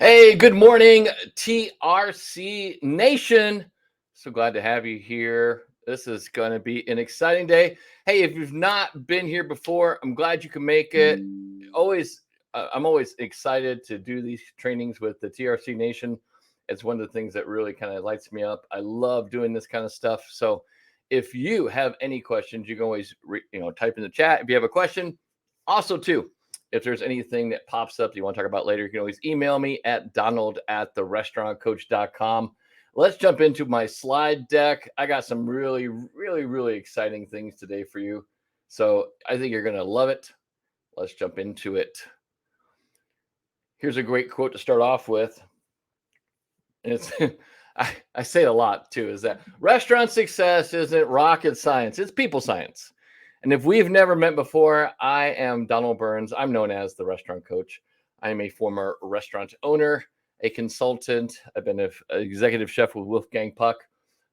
Hey, good morning, TRC Nation. So glad to have you here. This is going to be an exciting day. Hey, if you've not been here before, I'm glad you can make it. I'm always excited to do these trainings with the TRC Nation. It's one of the things that really kind of lights me up. I love doing this kind of stuff. So, if you have any questions, you can always type in the chat if you have a question. Also, too, if there's anything that pops up that you want to talk about later, you can always email me at donald@therestaurantcoach.com. Let's jump into my slide deck. I got some really, really, really exciting things today for you. So I think you're going to love it. Let's jump into it. Here's a great quote to start off with. It's I say it a lot too, is that restaurant success isn't rocket science, it's people science. And if we've never met before, I am Donald Burns. I'm known as the restaurant coach. I am a former restaurant owner, a consultant. I've been an executive chef with Wolfgang Puck.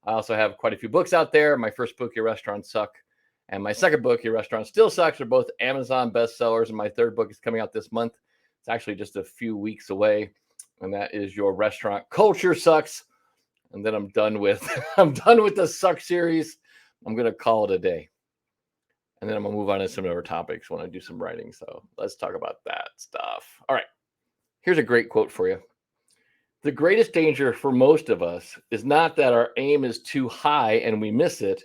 I also have quite a few books out there. My first book, Your Restaurants Suck, and my second book, Your Restaurant Still Sucks, are both Amazon bestsellers. And my third book is coming out this month. It's actually just a few weeks away, and that is Your Restaurant Culture Sucks. And then I'm done with the Suck series. I'm gonna call it a day. And then I'm going to move on to some other topics when I do some writing. So let's talk about that stuff. All right. Here's a great quote for you. The greatest danger for most of us is not that our aim is too high and we miss it,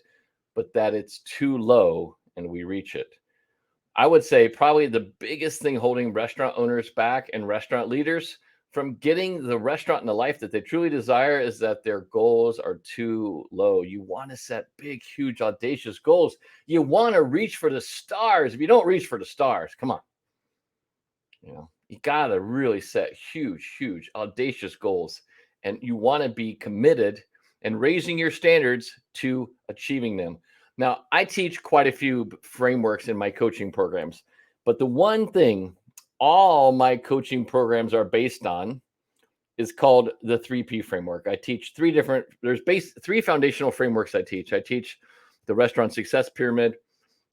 but that it's too low and we reach it. I would say probably the biggest thing holding restaurant owners back and restaurant leaders from getting the restaurant and the life that they truly desire is that their goals are too low. You want to set big, huge, audacious goals. You want to reach for the stars. If you don't reach for the stars, come on. You got to really set huge, huge, audacious goals. And you want to be committed and raising your standards to achieving them. Now, I teach quite a few frameworks in my coaching programs, but the one thing all my coaching programs are based on is called the 3P framework. I teach three foundational frameworks I teach. I teach the restaurant success pyramid.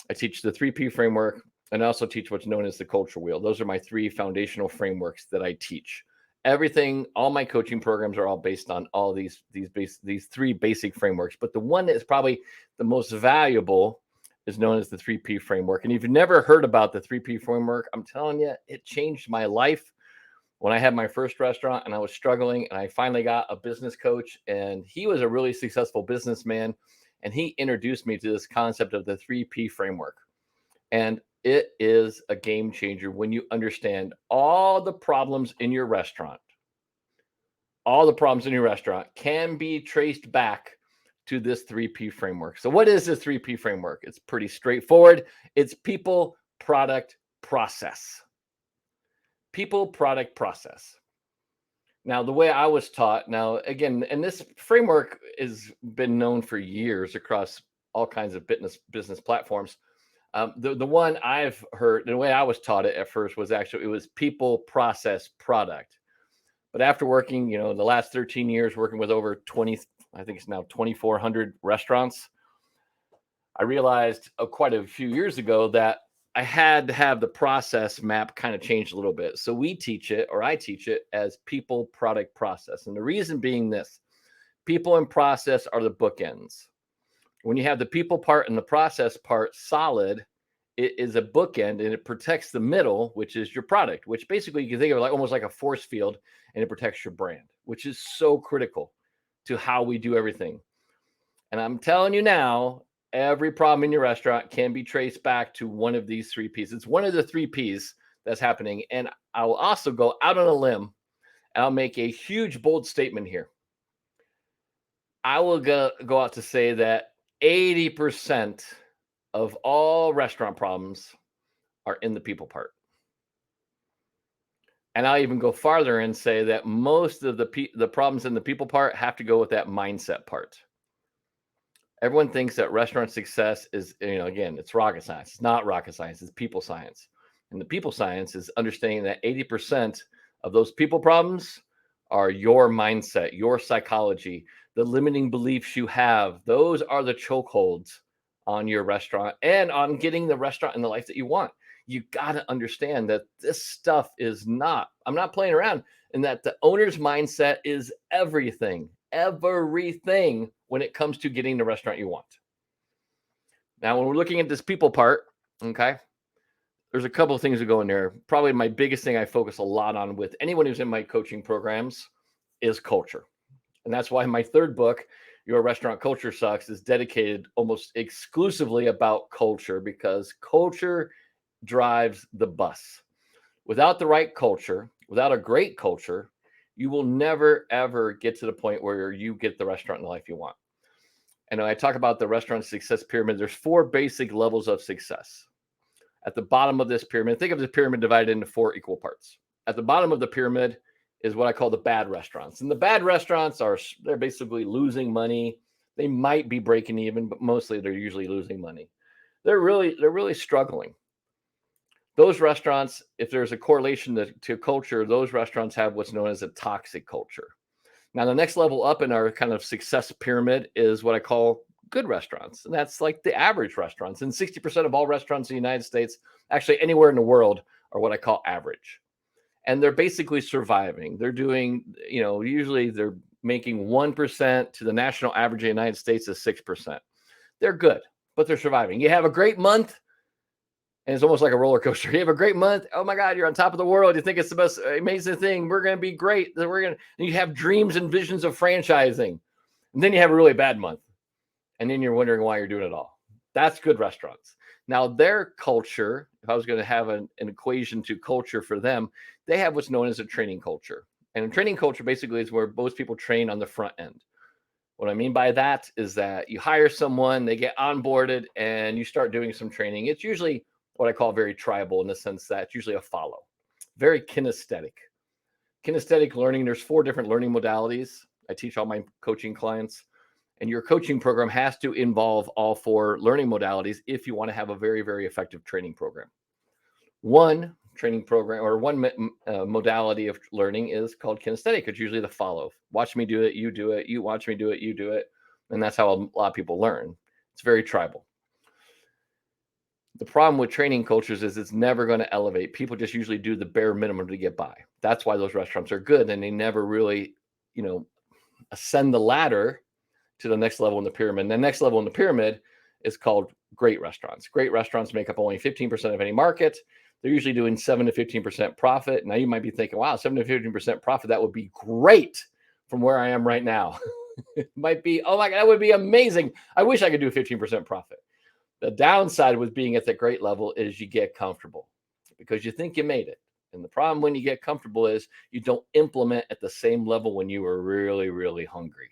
I teach the 3P framework, and I also teach what's known as the culture wheel. Those are my three foundational frameworks that I teach. All my coaching programs are all based on all these three basic frameworks. But the one that is probably the most valuable is known as the 3P framework. And if you've never heard about the 3P framework, I'm telling you, it changed my life. When I had my first restaurant and I was struggling, and I finally got a business coach, and he was a really successful businessman, and he introduced me to this concept of the 3P framework. And it is a game changer when you understand all the problems in your restaurant. All the problems in your restaurant can be traced back to this 3P framework. So what is this 3P framework? It's pretty straightforward. It's people, product, process. People, product, process. Now, the way I was taught, again, and this framework has been known for years across all kinds of business platforms. The one I've heard, the way I was taught it at first was it was people, process, product. But after working, the last 13 years, working with over 20, I think it's now 2,400 restaurants, I realized quite a few years ago that I had to have the process map kind of changed a little bit. So I teach it as people, product, process. And the reason being this: people and process are the bookends. When you have the people part and the process part solid, it is a bookend, and it protects the middle, which is your product, which basically you can think of almost like a force field, and it protects your brand, which is so critical to how we do everything. And I'm telling you now, every problem in your restaurant can be traced back to one of these 3Ps. It's one of the 3Ps that's happening. And I will also go out on a limb, and I'll make a huge, bold statement here. I will go out to say that 80% of all restaurant problems are in the people part. And I'll even go farther and say that most of the problems in the people part have to go with that mindset part. Everyone thinks that restaurant success is, again, it's rocket science. It's not rocket science. It's people science. And the people science is understanding that 80% of those people problems are your mindset, your psychology, the limiting beliefs you have. Those are the chokeholds on your restaurant and on getting the restaurant and the life that you want. you got to understand that this stuff is not, I'm not playing around, and that the owner's mindset is everything when it comes to getting the restaurant you want. Now, when we're looking at this people part, okay, there's a couple of things that go in there. Probably my biggest thing I focus a lot on with anyone who's in my coaching programs is culture. And that's why my third book, Your Restaurant Culture Sucks, is dedicated almost exclusively about culture, because culture drives the bus. Without the right culture, without a great culture, you will never, ever get to the point where you get the restaurant in the life you want. And when I talk about the restaurant success pyramid, there's 4 basic levels of success. At the bottom of this pyramid, think of the pyramid divided into 4 equal parts. At the bottom of the pyramid is what I call the bad restaurants. And the bad restaurants they're basically losing money. They might be breaking even, but mostly they're usually losing money. They're really struggling. Those restaurants, if there's a correlation to culture, those restaurants have what's known as a toxic culture. Now, the next level up in our kind of success pyramid is what I call good restaurants. And that's like the average restaurants. And 60% of all restaurants in the United States, actually anywhere in the world, are what I call average. And they're basically surviving. They're doing, usually they're making 1% to the national average in the United States is 6%. They're good, but they're surviving. You have a great month, and it's almost like a roller coaster. You have a great month. Oh my God, you're on top of the world. You think it's the most amazing thing. We're going to be great. And you have dreams and visions of franchising. And then you have a really bad month. And then you're wondering why you're doing it all. That's good restaurants. Now, their culture, if I was going to have an equation to culture for them, they have what's known as a training culture. And a training culture basically is where most people train on the front end. What I mean by that is that you hire someone, they get onboarded, and you start doing some training. It's usually what I call very tribal, in the sense that it's usually a follow. Very kinesthetic. Kinesthetic learning, there's 4 different learning modalities I teach all my coaching clients. And your coaching program has to involve all 4 learning modalities if you want to have a very, very effective training program. One training program or one modality of learning is called kinesthetic. It's usually the follow. Watch me do it, you do it, you watch me do it, you do it. And that's how a lot of people learn. It's very tribal. The problem with training cultures is it's never going to elevate. People just usually do the bare minimum to get by. That's why those restaurants are good, and they never really, ascend the ladder to the next level in the pyramid. And the next level in the pyramid is called great restaurants. Great restaurants make up only 15% of any market. They're usually doing 7 to 15% profit. Now you might be thinking, wow, 7 to 15% profit, that would be great from where I am right now. It might be, oh my God, that would be amazing. I wish I could do 15% profit. The downside with being at the great level is you get comfortable because you think you made it. And the problem when you get comfortable is you don't implement at the same level when you were really, really hungry.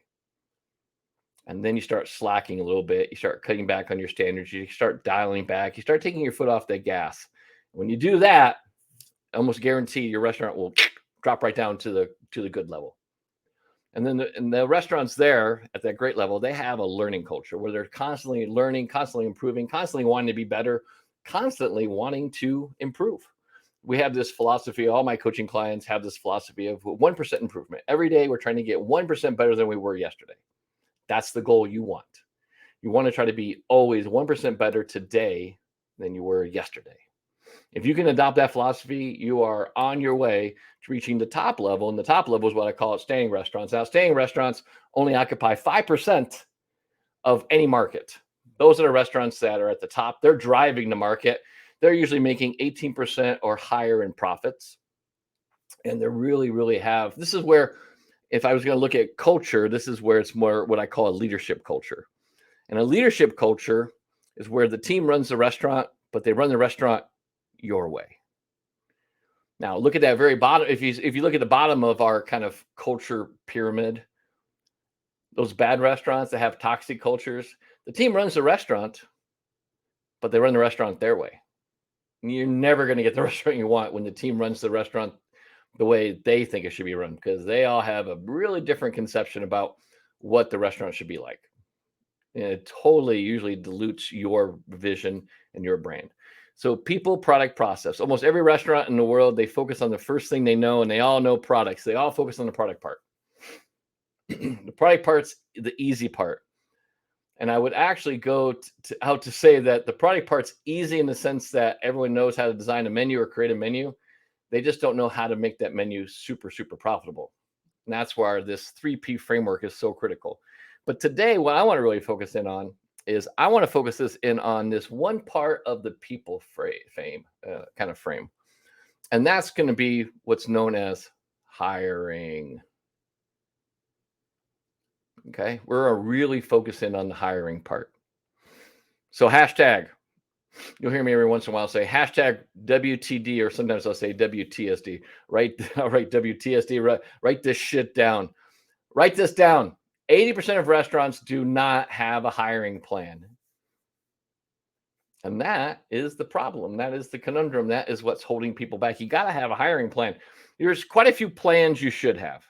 And then you start slacking a little bit. You start cutting back on your standards. You start dialing back. You start taking your foot off the gas. When you do that, I almost guarantee your restaurant will drop right down to the good level. And then the restaurants there at that great level, they have a learning culture where they're constantly learning, constantly improving, constantly wanting to be better, constantly wanting to improve. We have this philosophy. All my coaching clients have this philosophy of 1% improvement. Every day we're trying to get 1% better than we were yesterday. That's the goal you want. You want to try to be always 1% better today than you were yesterday. If you can adopt that philosophy, you are on your way to reaching the top level. And the top level is what I call outstanding restaurants. Outstanding restaurants only occupy 5% of any market. Those are the restaurants that are at the top. They're driving the market. They're usually making 18% or higher in profits. And they really, really have, this is where, if I was going to look at culture, this is where it's more what I call a leadership culture. And a leadership culture is where the team runs the restaurant, but they run the restaurant your way. Now, look at that very bottom. If you look at the bottom of our kind of culture pyramid, those bad restaurants that have toxic cultures, the team runs the restaurant, but they run the restaurant their way. And you're never going to get the restaurant you want when the team runs the restaurant the way they think it should be run, because they all have a really different conception about what the restaurant should be like. And it totally usually dilutes your vision and your brand. So people, product, process. Almost every restaurant in the world, they focus on the first thing they know, and they all know products. They all focus on the product part. The product part's the easy part. And I would actually go out to say that the product part's easy in the sense that everyone knows how to design a menu or create a menu. They just don't know how to make that menu super, super profitable. And that's where this 3P framework is so critical. But today, what I want to really focus in on is I want to focus this in on this one part of the people frame, kind of frame. And that's going to be what's known as hiring. Okay. We're really focusing on the hiring part. So hashtag, you'll hear me every once in a while say hashtag WTD, or sometimes I'll say WTSD. Write WTSD. Write this shit down. Write this down. 80% of restaurants do not have a hiring plan. And that is the problem. That is the conundrum. That is what's holding people back. You got to have a hiring plan. There's quite a few plans you should have.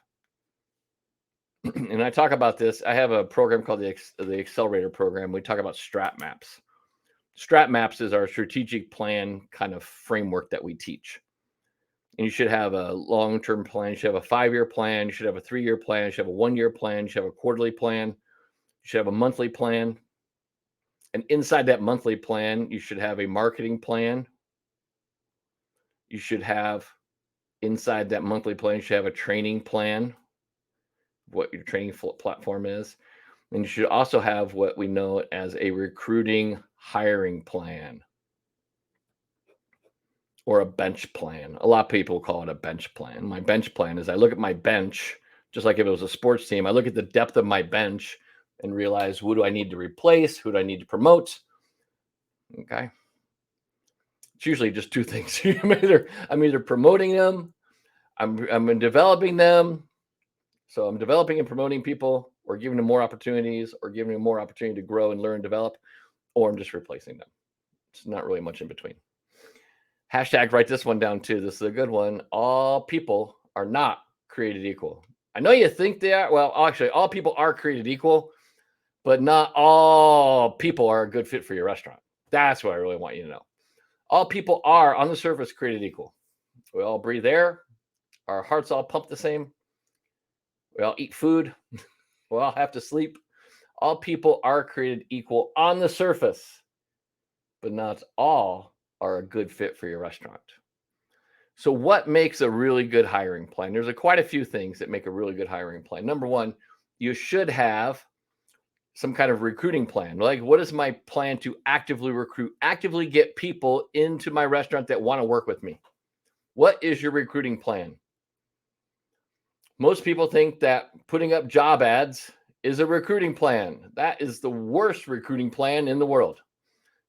And I talk about this. I have a program called the Accelerator Program. We talk about strat maps. Strat maps is our strategic plan kind of framework that we teach. And you should have a long-term plan. You should have a 5-year plan. You should have a 3-year plan. You should have a 1-year plan. You should have a quarterly plan. You should have a monthly plan. And inside that monthly plan, you should have a marketing plan. You should have, inside that monthly plan, you should have a training plan, what your training platform is. And you should also have what we know as a recruiting hiring plan or a bench plan. A lot of people call it a bench plan. My bench plan is I look at my bench, just like if it was a sports team, I look at the depth of my bench and realize, who do I need to replace? Who do I need to promote? Okay. It's usually just two things. I'm either promoting them, I'm developing them. So I'm developing and promoting people, or giving them more opportunities, or giving them more opportunity to grow and learn and develop, or I'm just replacing them. It's not really much in between. Hashtag, write this one down too. This is a good one. All people are not created equal. I know you think they are. Well, actually, all people are created equal, but not all people are a good fit for your restaurant. That's what I really want you to know. All people are, on the surface, created equal. We all breathe air. Our hearts all pump the same. We all eat food. We all have to sleep. All people are created equal on the surface, but not all are a good fit for your restaurant. So what makes a really good hiring plan? There's quite a few things that make a really good hiring plan. Number one, you should have some kind of recruiting plan. Like, what is my plan to actively recruit, actively get people into my restaurant that want to work with me? What is your recruiting plan? Most people think that putting up job ads is a recruiting plan. That is the worst recruiting plan in the world.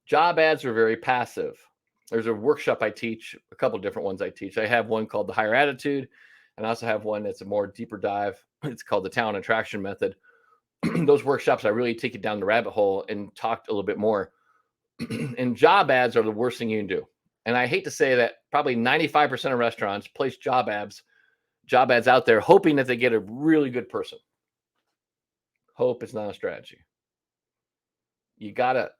Job ads are very passive. There's a workshop I teach, a couple of different ones I teach. I have one called the Higher Attitude, and I also have one that's a more deeper dive. It's called the Talent Attraction Method. Those workshops, I really take it down the rabbit hole and talk a little bit more. And job ads are the worst thing you can do. And I hate to say that probably 95% of restaurants place job ads out there hoping that they get a really good person. Hope is not a strategy. You got to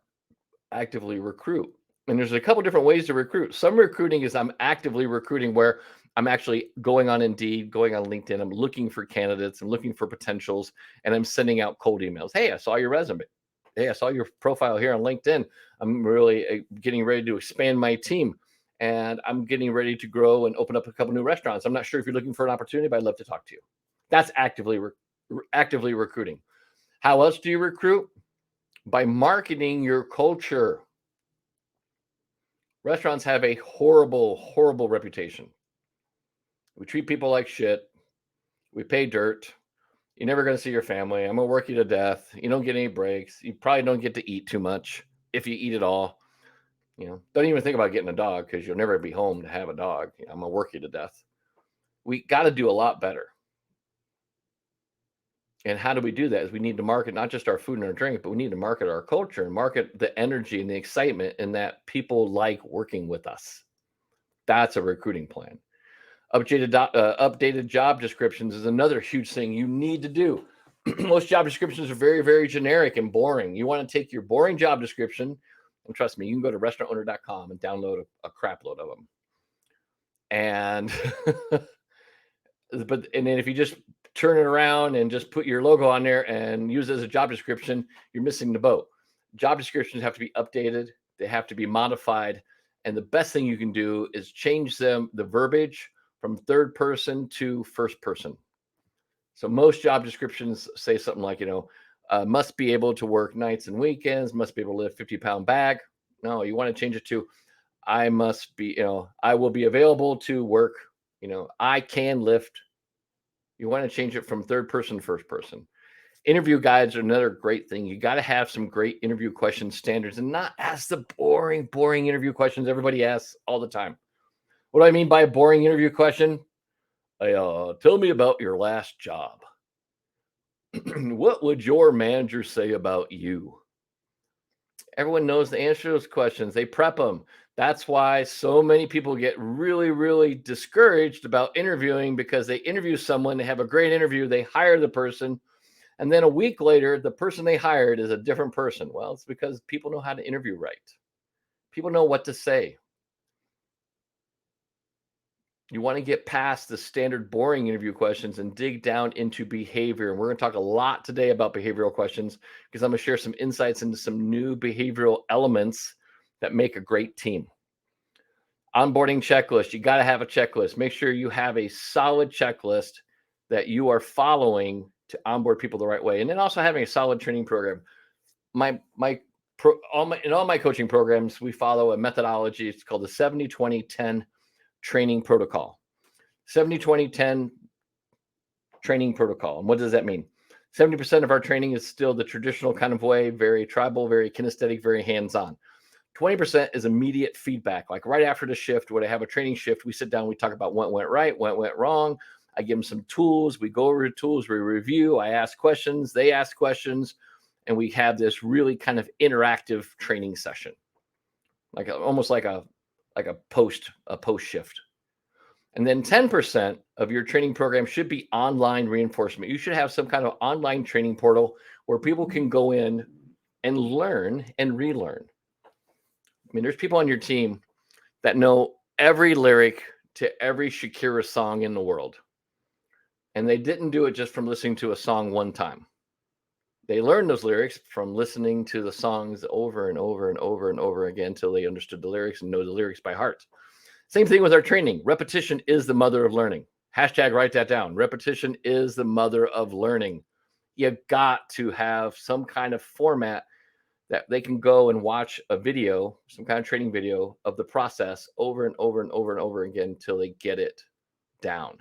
actively recruit. And there's a couple different ways to recruit. Some recruiting is I'm actively recruiting, where I'm actually going on Indeed, going on LinkedIn. I'm looking for candidates. I'm looking for potentials, and I'm sending out cold emails. Hey, I saw your resume. Hey, I saw your profile here on LinkedIn. I'm really getting ready to expand my team, and I'm getting ready to grow and open up a couple new restaurants. I'm not sure if you're looking for an opportunity, but I'd love to talk to you. That's actively recruiting. How else do you recruit? By marketing your culture. Restaurants have a horrible, horrible reputation. We treat people like shit. We pay dirt. You're never going to see your family. I'm going to work you to death. You don't get any breaks. You probably don't get to eat too much, if you eat at all. Don't even think about getting a dog, because you'll never be home to have a dog. I'm going to work you to death. We got to do a lot better. And how do we do that? Is we need to market not just our food and our drink, but we need to market our culture and market the energy and the excitement, and that people like working with us. That's a recruiting plan. Updated job descriptions is another huge thing you need to do. Most job descriptions are very, very generic and boring. You want to take your boring job description, and trust me, you can go to restaurantowner.com and download a crap load of them. And then if you just turn it around and just put your logo on there and use it as a job description, you're missing the boat. Job descriptions have to be updated, they have to be modified. And the best thing you can do is change the verbiage from third person to first person. So most job descriptions say something like, must be able to work nights and weekends, must be able to lift 50-pound bag. No, you want to change it to, I must be, I will be available to work, I can lift. You want to change it from third person to first person. Interview guides are another great thing. You got to have some great interview question standards and not ask the boring interview questions everybody asks all the time. What do I mean by a boring interview question? Tell me about your last job. What would your manager say about you? Everyone knows the answer to those questions. They prep them. That's why so many people get really, really discouraged about interviewing, because they interview someone, they have a great interview, they hire the person, and then a week later, the person they hired is a different person. Well, it's because people know how to interview right. People know what to say. You want to get past the standard boring interview questions and dig down into behavior. And we're going to talk a lot today about behavioral questions, because I'm going to share some insights into some new behavioral elements that make a great team. Onboarding checklist. You got to have a checklist. Make sure you have a solid checklist that you are following to onboard people the right way. And then also having a solid training program. In all my coaching programs, we follow a methodology. It's called the 70-20-10 training protocol. 70-20-10 training protocol. And what does that mean? 70% of our training is still the traditional kind of way, very tribal, very kinesthetic, very hands-on. 20% is immediate feedback. Like right after the shift, when I have a training shift, we sit down, we talk about what went right, what went wrong. I give them some tools. We go over the tools, we review. I ask questions, they ask questions, and we have this really kind of interactive training session, almost like a post shift. And then 10% of your training program should be online reinforcement. You should have some kind of online training portal where people can go in and learn and relearn. I mean, there's people on your team that know every lyric to every Shakira song in the world. And they didn't do it just from listening to a song one time. They learned those lyrics from listening to the songs over and over and over and over again until they understood the lyrics and know the lyrics by heart. Same thing with our training. Repetition is the mother of learning. Hashtag write that down. Repetition is the mother of learning. You got to have some kind of format that they can go and watch a video, some kind of training video of the process over and over and over and over again until they get it down.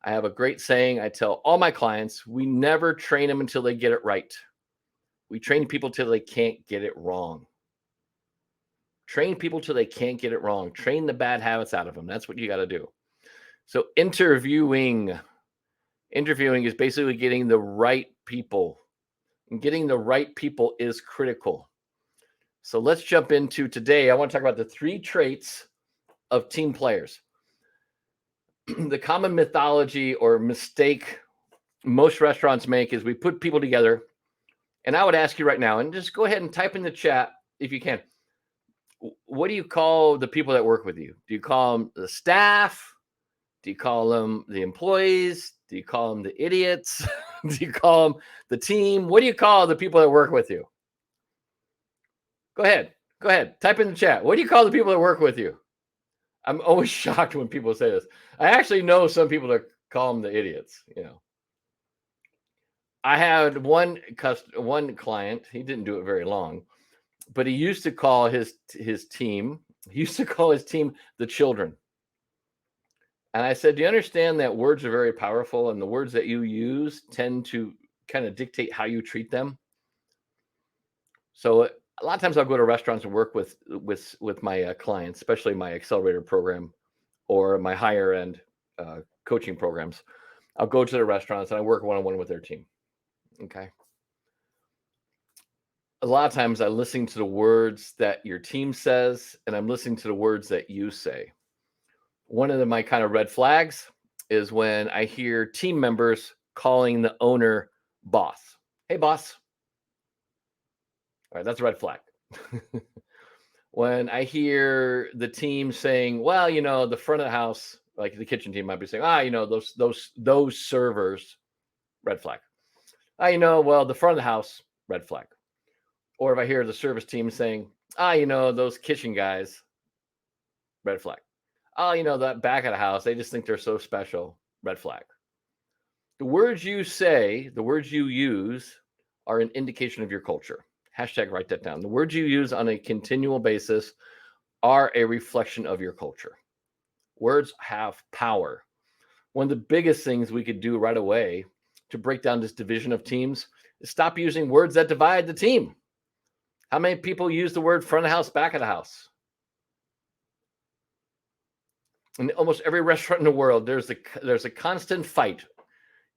I have a great saying I tell all my clients: we never train them until they get it right. We train people till they can't get it wrong. Train people till they can't get it wrong. Train the bad habits out of them. That's what you got to do. So interviewing is basically getting the right people. And getting the right people is critical. So let's jump into today. I want to talk about the 3 traits of team players. The common mythology or mistake most restaurants make is we put people together. And I would ask you right now, and just go ahead and type in the chat if you can. What do you call the people that work with you? Do you call them the staff? Do you call them the employees? Do you call them the idiots? Do you call them the team? What do you call the people that work with you? Go ahead. Type in the chat. What do you call the people that work with you? I'm always shocked when people say this. I actually know some people that call them the idiots. I had one client. He didn't do it very long, but he used to call his team. He used to call his team the children. And I said, do you understand that words are very powerful, and the words that you use tend to kind of dictate how you treat them? So a lot of times I'll go to restaurants and work with my clients, especially my accelerator program or my higher end coaching programs. I'll go to the restaurants and I work one-on-one with their team. Okay. A lot of times I'm listening to the words that your team says, and I'm listening to the words that you say. One of my kind of red flags is when I hear team members calling the owner boss. Hey, boss. All right, that's a red flag. When I hear the team saying, well, the front of the house, like the kitchen team might be saying, those servers, red flag. Well, the front of the house, red flag. Or if I hear the service team saying, those kitchen guys, red flag. That back of the house, they just think they're so special, red flag. The words you say, the words you use are an indication of your culture. Hashtag write that down. The words you use on a continual basis are a reflection of your culture. Words have power. One of the biggest things we could do right away to break down this division of teams is stop using words that divide the team. How many people use the word front of the house, back of the house? In almost every restaurant in the world, there's a constant fight.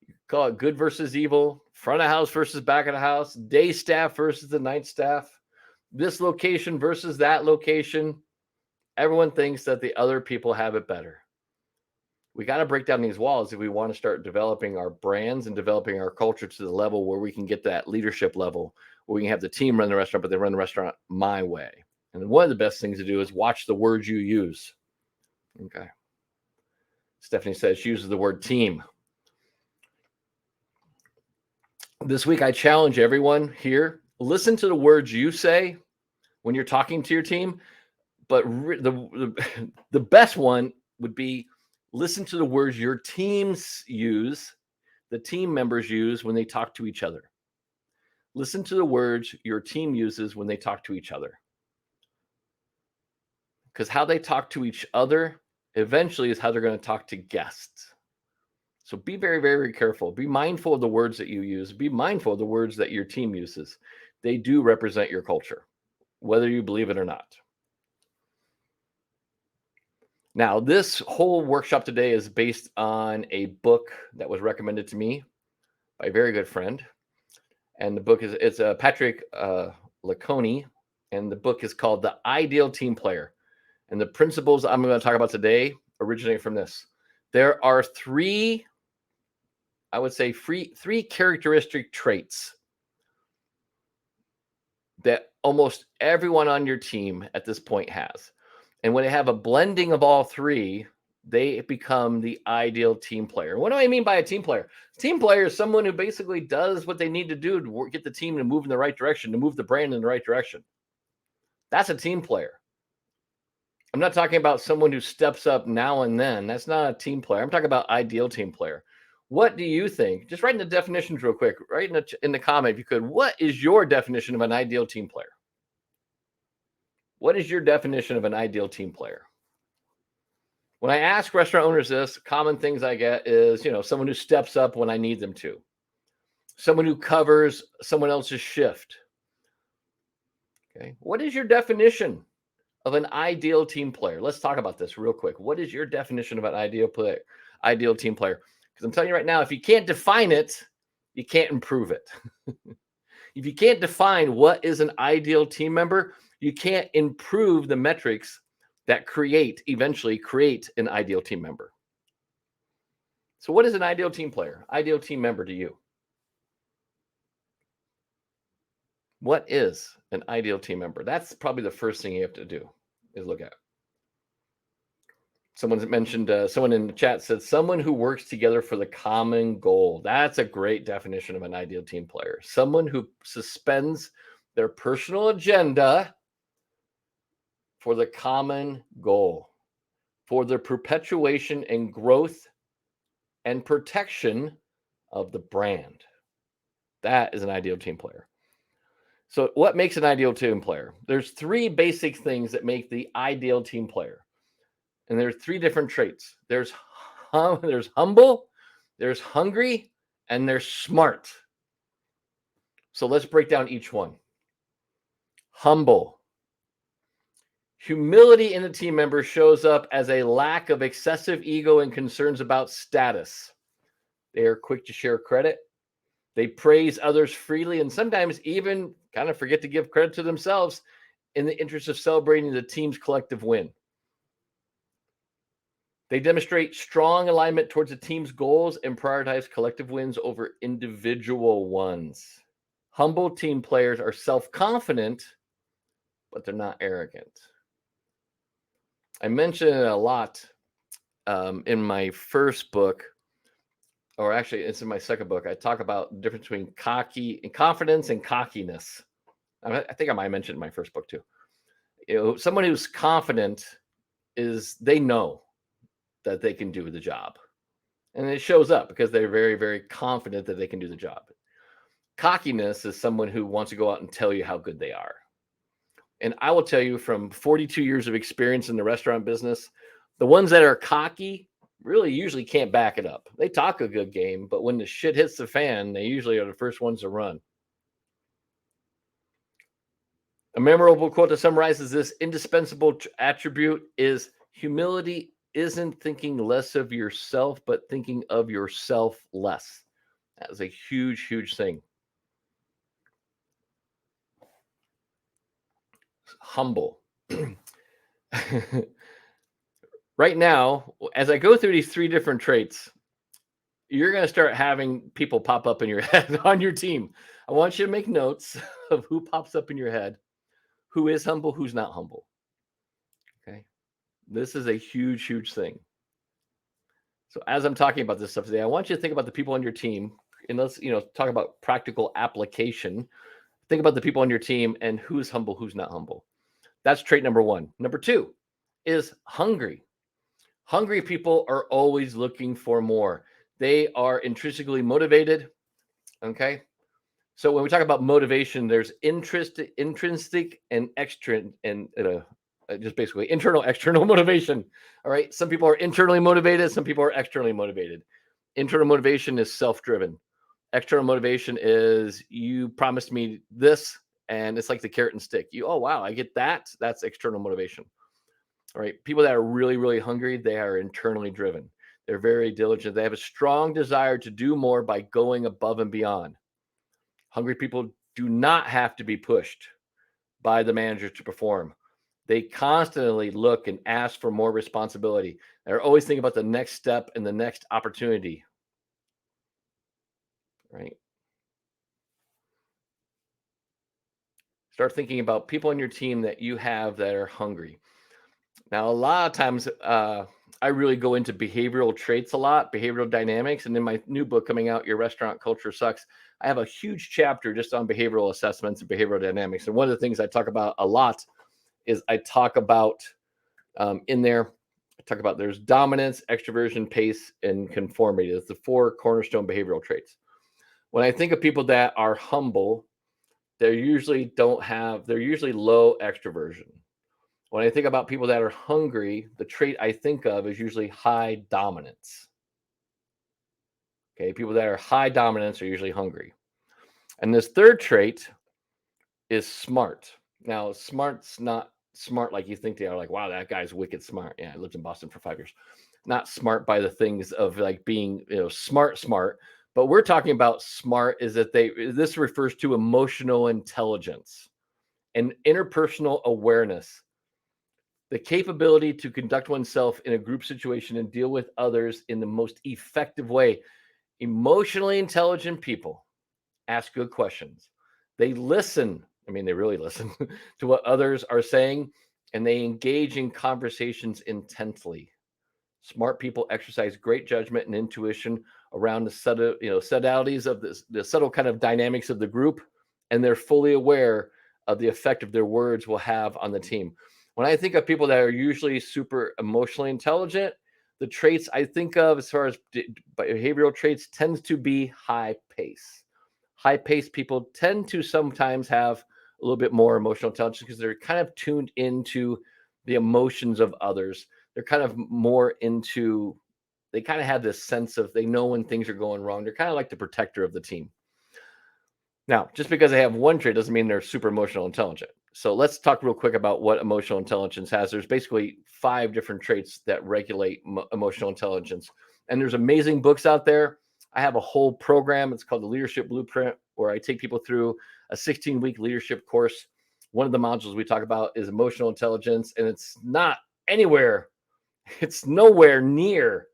You call it good versus evil, front of house versus back of the house, day staff versus the night staff, this location versus that location. Everyone thinks that the other people have it better. We got to break down these walls if we want to start developing our brands and developing our culture to the level where we can get that leadership level, where we can have the team run the restaurant, but they run the restaurant my way. And one of the best things to do is watch the words you use. Okay. Stephanie says she uses the word team. This week, I challenge everyone here, listen to the words you say when you're talking to your team. But the best one would be listen to the words your teams use, the team members use when they talk to each other. Listen to the words your team uses when they talk to each other. Because how they talk to each other eventually is how they're going to talk to guests. So be very, very careful. Be mindful of the words that you use. Be mindful of the words that your team uses. They do represent your culture, whether you believe it or not. Now, this whole workshop today is based on a book that was recommended to me by a very good friend. And the book it's Patrick Laconi, and the book is called The Ideal Team Player. And the principles I'm going to talk about today originate from this. There are three characteristic traits that almost everyone on your team at this point has. And when they have a blending of all three, they become the ideal team player. What do I mean by a team player? Team player is someone who basically does what they need to do to get the team to move in the right direction, to move the brand in the right direction. That's a team player. I'm not talking about someone who steps up now and then. That's not a team player. I'm talking about ideal team player. What do you think? Just write in the definitions real quick. Write in the comment if you could. What is your definition of an ideal team player? What is your definition of an ideal team player? When I ask restaurant owners this, common things I get is, someone who steps up when I need them to. Someone who covers someone else's shift. Okay. What is your definition of an ideal team player? Let's talk about this real quick. What is your definition of an ideal team player? Because I'm telling you right now, if you can't define it, you can't improve it. If you can't define what is an ideal team member, you can't improve the metrics that eventually create an ideal team member. So what is an ideal team player? Ideal team member to you? What is an ideal team member? That's probably the first thing you have to do is look at. Someone mentioned, someone in the chat said, someone who works together for the common goal. That's a great definition of an ideal team player. Someone who suspends their personal agenda for the common goal, for the perpetuation and growth and protection of the brand. That is an ideal team player. So what makes an ideal team player? There's three basic things that make the ideal team player. And there's three different traits. There's humble, there's hungry, and there's smart. So let's break down each one. Humble. Humility in a team member shows up as a lack of excessive ego and concerns about status. They are quick to share credit. They praise others freely and sometimes even kind of forget to give credit to themselves in the interest of celebrating the team's collective win. They demonstrate strong alignment towards the team's goals and prioritize collective wins over individual ones. Humble team players are self-confident, but they're not arrogant. I mentioned it a lot in my first book, or actually, it's in my second book. I talk about the difference between cocky and confidence and cockiness. I think I might mention in my first book too. Someone who's confident is they know that they can do the job, and it shows up because they're very, very confident that they can do the job. Cockiness is someone who wants to go out and tell you how good they are. And I will tell you from 42 years of experience in the restaurant business, the ones that are cocky really usually can't back it up. They talk a good game, but when the shit hits the fan, they usually are the first ones to run. A memorable quote that summarizes this indispensable attribute is humility isn't thinking less of yourself, but thinking of yourself less. That is a huge, huge thing. Humble. Right now, as I go through these three different traits, you're going to start having people pop up in your head on your team. I want you to make notes of who pops up in your head, who is humble, who's not humble. Okay. This is a huge, huge thing. So as I'm talking about this stuff today, I want you to think about the people on your team, and let's, talk about practical application. Think about the people on your team and who's humble, who's not humble. That's trait number one. Number two is hungry. Hungry people are always looking for more. They are intrinsically motivated. Okay. So when we talk about motivation, there's intrinsic and extrinsic, and just basically internal, external motivation. All right. Some people are internally motivated. Some people are externally motivated. Internal motivation is self-driven. External motivation is you promised me this, and it's like the carrot and stick. Oh, wow, I get that. That's external motivation. All right. People that are really, really hungry, they are internally driven. They're very diligent. They have a strong desire to do more by going above and beyond. Hungry people do not have to be pushed by the manager to perform. They constantly look and ask for more responsibility. They're always thinking about the next step and the next opportunity. Right. Start thinking about people on your team that you have that are hungry. Now, a lot of times, I really go into behavioral traits a lot, behavioral dynamics. And in my new book coming out, Your Restaurant Culture Sucks, I have a huge chapter just on behavioral assessments and behavioral dynamics. And one of the things I talk about a lot is I talk about in there, I talk about there's dominance, extroversion, pace, and conformity. It's the four cornerstone behavioral traits. When I think of people that are humble, they're usually low extroversion. When I think about people that are hungry, the trait I think of is usually high dominance. Okay, people that are high dominance are usually hungry. And this third trait is smart. Now, smart's not smart like you think they are, like, wow, that guy's wicked smart. Yeah, I lived in Boston for 5 years. Not smart by the things of like being, smart. But we're talking about smart is that this refers to emotional intelligence and interpersonal awareness, the capability to conduct oneself in a group situation and deal with others in the most effective way. Emotionally intelligent people ask good questions. They listen. I mean, they really listen to what others are saying, and they engage in conversations intensely. Smart people exercise great judgment and intuition around the subtleties of the subtle kind of dynamics of the group, and they're fully aware of the effect of their words will have on the team. When I think of people that are usually super emotionally intelligent, the traits I think of as far as behavioral traits tends to be high pace. High pace people tend to sometimes have a little bit more emotional intelligence because they're kind of tuned into the emotions of others. They're kind of more into, they kind of have this sense of they know when things are going wrong. They're kind of like the protector of the team. Now, just because they have one trait doesn't mean they're super emotional intelligent. So let's talk real quick about what emotional intelligence has. There's basically 5 different traits that regulate emotional intelligence. And there's amazing books out there. I have a whole program. It's called the Leadership Blueprint, where I take people through a 16-week leadership course. One of the modules we talk about is emotional intelligence, and it's nowhere near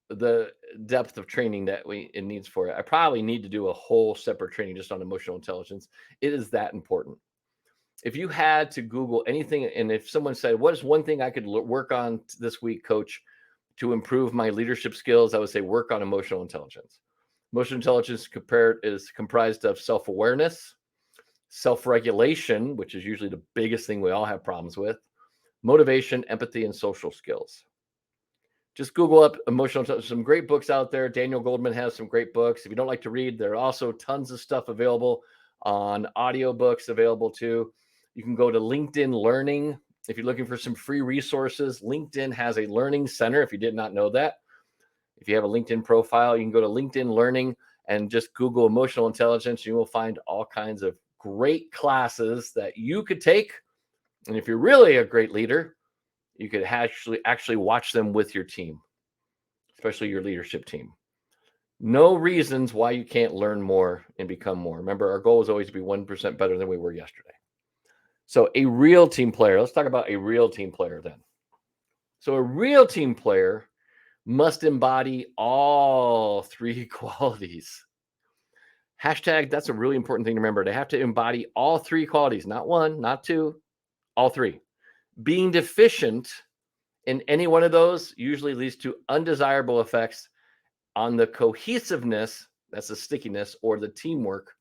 the depth of training that it needs for it. I probably need to do a whole separate training just on emotional intelligence. It is that important. If you had to Google anything, and if someone said, what is one thing I could work on this week, coach? to improve my leadership skills, I would say work on emotional intelligence. Emotional intelligence is comprised of self-awareness, self-regulation, which is usually the biggest thing we all have problems with, motivation, empathy, and social skills. Just Google up emotional intelligence. Some great books out there. Daniel Goldman has some great books. If you don't like to read, there are also tons of stuff available on audiobooks available too. You can go to LinkedIn Learning. If you're looking for some free resources, LinkedIn has a learning center, if you did not know that. If you have a LinkedIn profile, you can go to LinkedIn Learning and just Google emotional intelligence. You will find all kinds of great classes that you could take. And if you're really a great leader, you could actually watch them with your team, especially your leadership team. No reasons why you can't learn more and become more. Remember, our goal is always to be 1% better than we were yesterday. So a real team player, let's talk about a real team player then. So a real team player must embody all three qualities. Hashtag, that's a really important thing to remember. They have to embody all three qualities, not one, not two, all three. Being deficient in any one of those usually leads to undesirable effects on the cohesiveness, that's the stickiness, or the teamwork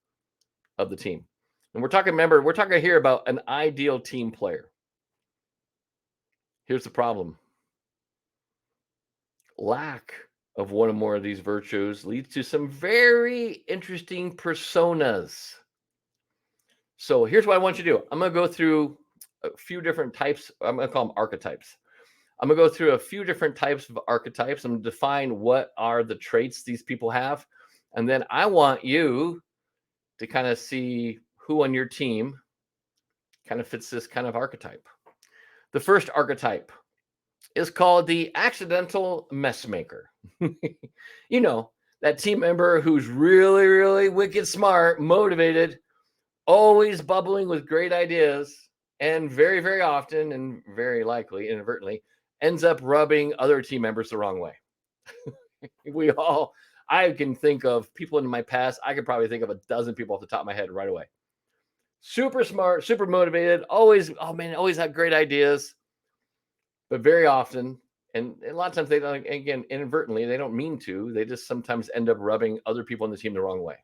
of the team. And we're talking here about an ideal team player. Here's the problem. Lack of one or more of these virtues leads to some very interesting personas. So here's what I want you to do. I'm going to go through a few different types. I'm going to call them archetypes. I'm going to go through a few different types of archetypes. I'm going to define what are the traits these people have. And then I want you to kind of see who on your team kind of fits this kind of archetype. The first archetype is called the accidental messmaker. You know, that team member who's really, really wicked smart, motivated, always bubbling with great ideas, and very, very often and very likely inadvertently ends up rubbing other team members the wrong way. I can think of people in my past. I could probably think of a dozen people off the top of my head right away. Super smart, super motivated, always had great ideas. But very often, and a lot of times they don't, again, inadvertently, they don't mean to. They just sometimes end up rubbing other people on the team the wrong way.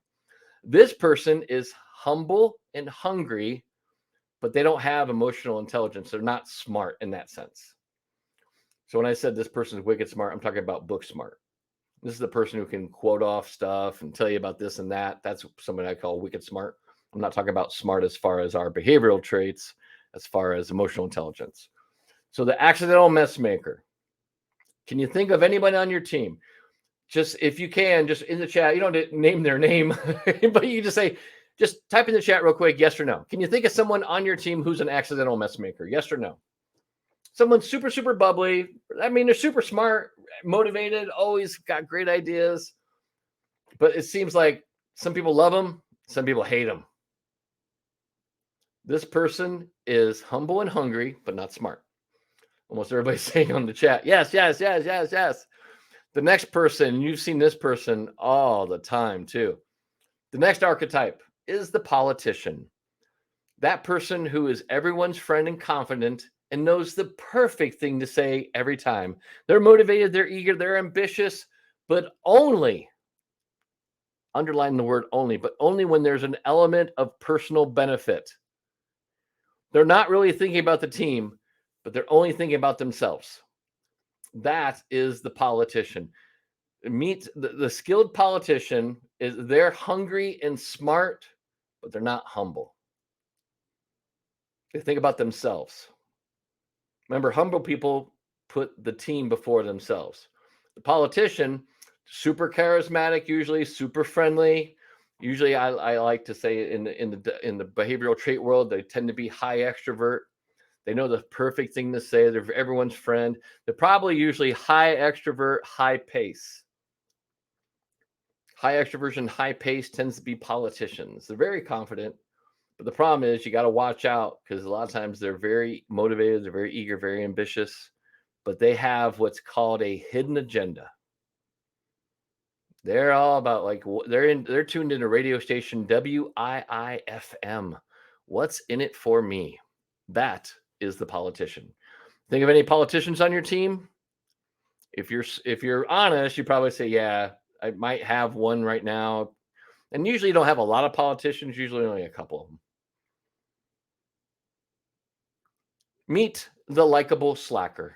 This person is humble and hungry, but they don't have emotional intelligence. They're not smart in that sense. So when I said this person is wicked smart, I'm talking about book smart. This is the person who can quote off stuff and tell you about this and that. That's somebody I call wicked smart. I'm not talking about smart as far as our behavioral traits, as far as emotional intelligence. So the accidental messmaker. Can you think of anybody on your team? Just if you can, just in the chat, you don't name their name, but you just type in the chat real quick, yes or no. Can you think of someone on your team who's an accidental messmaker? Yes or no? Someone super, super bubbly. I mean, they're super smart, motivated, always got great ideas. But it seems like some people love them, some people hate them. This person is humble and hungry, but not smart. Almost everybody's saying on the chat, yes, yes, yes, yes, yes. The next person, you've seen this person all the time too. The next archetype is the politician. That person who is everyone's friend and confident and knows the perfect thing to say every time. They're motivated, they're eager, they're ambitious, but only, underline the word only, but only when there's an element of personal benefit. They're not really thinking about the team, but they're only thinking about themselves. That is the politician. Meet the skilled politician. They're hungry and smart, but they're not humble. They think about themselves. Remember, humble people put the team before themselves. The politician, super charismatic, usually super friendly. Usually, I like to say in the behavioral trait world, they tend to be high extrovert. They know the perfect thing to say. They're everyone's friend. They're probably usually high extrovert, high pace. High extroversion, high pace tends to be politicians. They're very confident, but the problem is you got to watch out because a lot of times they're very motivated, they're very eager, very ambitious, but they have what's called a hidden agenda. They're all about they're tuned into radio station WIIFM. What's in it for me? That is the politician. Think of any politicians on your team? If you're honest, you probably say, yeah, I might have one right now. And usually you don't have a lot of politicians, usually only a couple of them. Meet the likable slacker.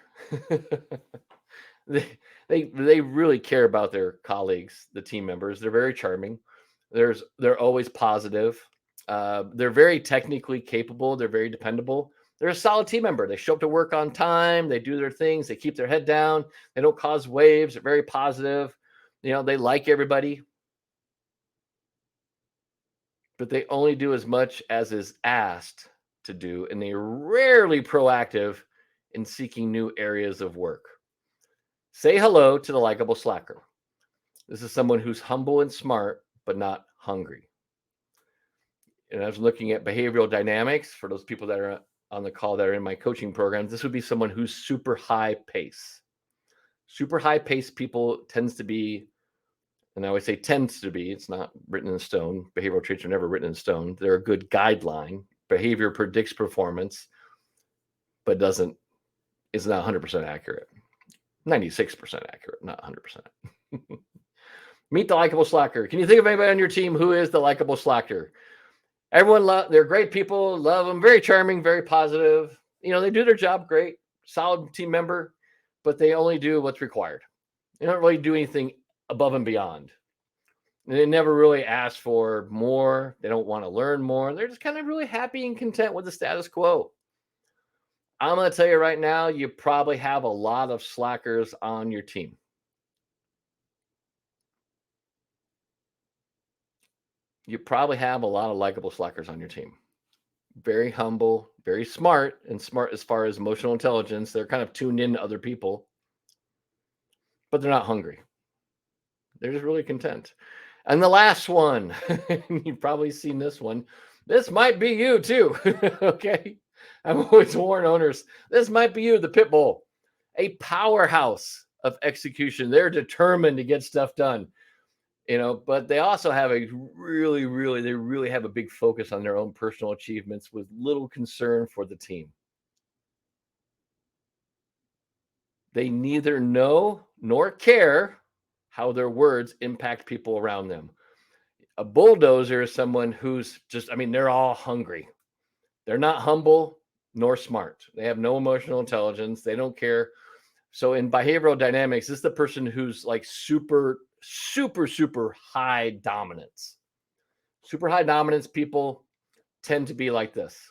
They really care about their colleagues, the team members. They're very charming. They're always positive. They're very technically capable. They're very dependable. They're a solid team member. They show up to work on time. They do their things. They keep their head down. They don't cause waves. They're very positive. They like everybody, but they only do as much as is asked to do, and they're rarely proactive in seeking new areas of work. Say hello to the likable slacker. This is someone who's humble and smart, but not hungry. And I was looking at behavioral dynamics for those people that are on the call that are in my coaching programs. This would be someone who's super high pace. Super high pace people tends to be, and I always say tends to be, it's not written in stone. Behavioral traits are never written in stone. They're a good guideline. Behavior predicts performance, but is not 100% accurate. 96% accurate, not 100%. Meet the likable slacker. Can you think of anybody on your team who is the likable slacker? Everyone they're great people, love them, very charming, very positive. They do their job great, solid team member, but they only do what's required. They don't really do anything above and beyond. They never really ask for more. They don't want to learn more. They're just kind of really happy and content with the status quo. I'm going to tell you right now, you probably have a lot of slackers on your team. You probably have a lot of likable slackers on your team. Very humble, very smart, and smart as far as emotional intelligence. They're kind of tuned in to other people, but they're not hungry. They're just really content. And the last one, you've probably seen this one. This might be you too. Okay. I'm always warn owners, this might be you, the pit bull, a powerhouse of execution. They're determined to get stuff done, but they also have they really have a big focus on their own personal achievements with little concern for the team. They neither know nor care how their words impact people around them. A bulldozer is someone who's they're all hungry. They're not humble nor smart. They have no emotional intelligence. They don't care. So in behavioral dynamics, this is the person who's like super high dominance. Super high dominance people tend to be like this.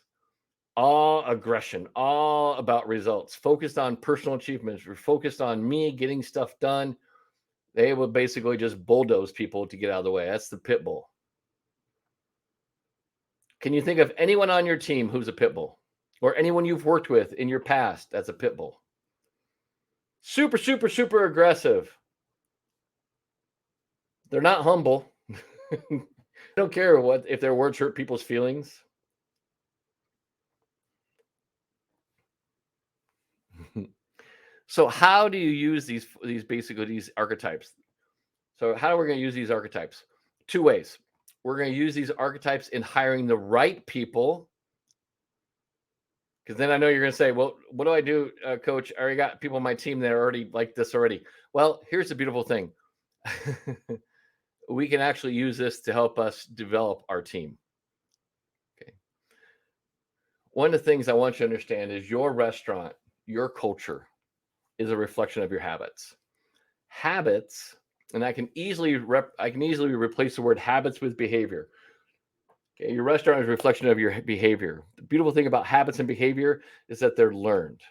All aggression, all about results, focused on personal achievements. We're focused on me getting stuff done. They will basically just bulldoze people to get out of the way. That's the pit bull. Can you think of anyone on your team who's a pit bull? Or anyone you've worked with in your past that's a pit bull? Super aggressive. They're not humble. They don't care if their words hurt people's feelings. So how do you use these archetypes? So how are we going to use these archetypes? Two ways. We're going to use these archetypes in hiring the right people. Because then I know you're going to say, well, what do I do, coach? I already got people on my team that are already like this already. Well, here's the beautiful thing. We can actually use this to help us develop our team. Okay. One of the things I want you to understand is your restaurant, your culture is a reflection of your habits. Habits, and I can easily replace the word habits with behavior. Okay, your restaurant is a reflection of your behavior. The beautiful thing about habits and behavior is that they're learned.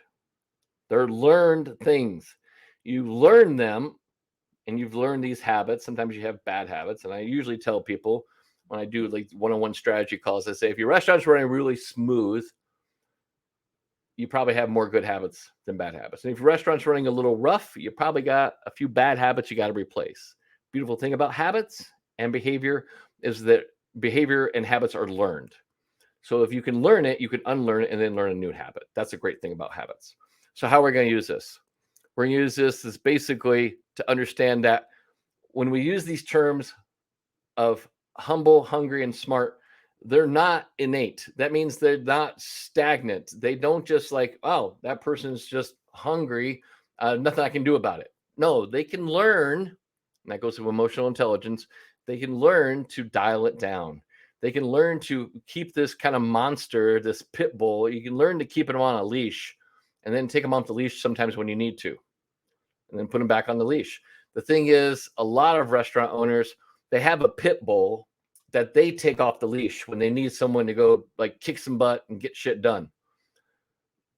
They're learned things. You learn them, and you've learned these habits. Sometimes you have bad habits, and I usually tell people when I do like one-on-one strategy calls, I say, if your restaurant's running really smooth, you probably have more good habits than bad habits. And if your restaurant's running a little rough, you probably got a few bad habits you got to replace. Beautiful thing about habits and behavior is that behavior and habits are learned. So if you can learn it, you can unlearn it and then learn a new habit. That's a great thing about habits. So how are we going to use this? We're going to use this as basically to understand that when we use these terms of humble, hungry, and smart, they're not innate. That means they're not stagnant. They don't just like, oh, that person's just hungry. Nothing I can do about it. No, they can learn, and that goes to emotional intelligence. They can learn to dial it down. They can learn to keep this kind of monster, this pit bull. You can learn to keep him on a leash and then take him off the leash sometimes when you need to, and then put him back on the leash. The thing is, a lot of restaurant owners, they have a pit bull that they take off the leash when they need someone to go like kick some butt and get shit done.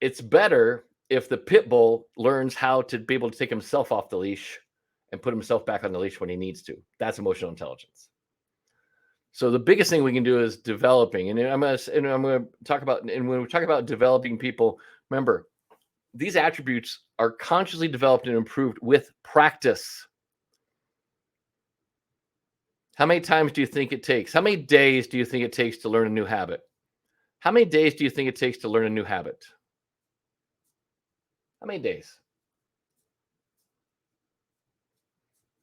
It's better if the pit bull learns how to be able to take himself off the leash and put himself back on the leash when he needs to. That's emotional intelligence. So the biggest thing we can do is developing, and I'm going to talk about, and when we talk about developing people, remember, these attributes are consciously developed and improved with practice. How many times do you think it takes? How many days do you think it takes to learn a new habit? How many days do you think it takes to learn a new habit? How many days?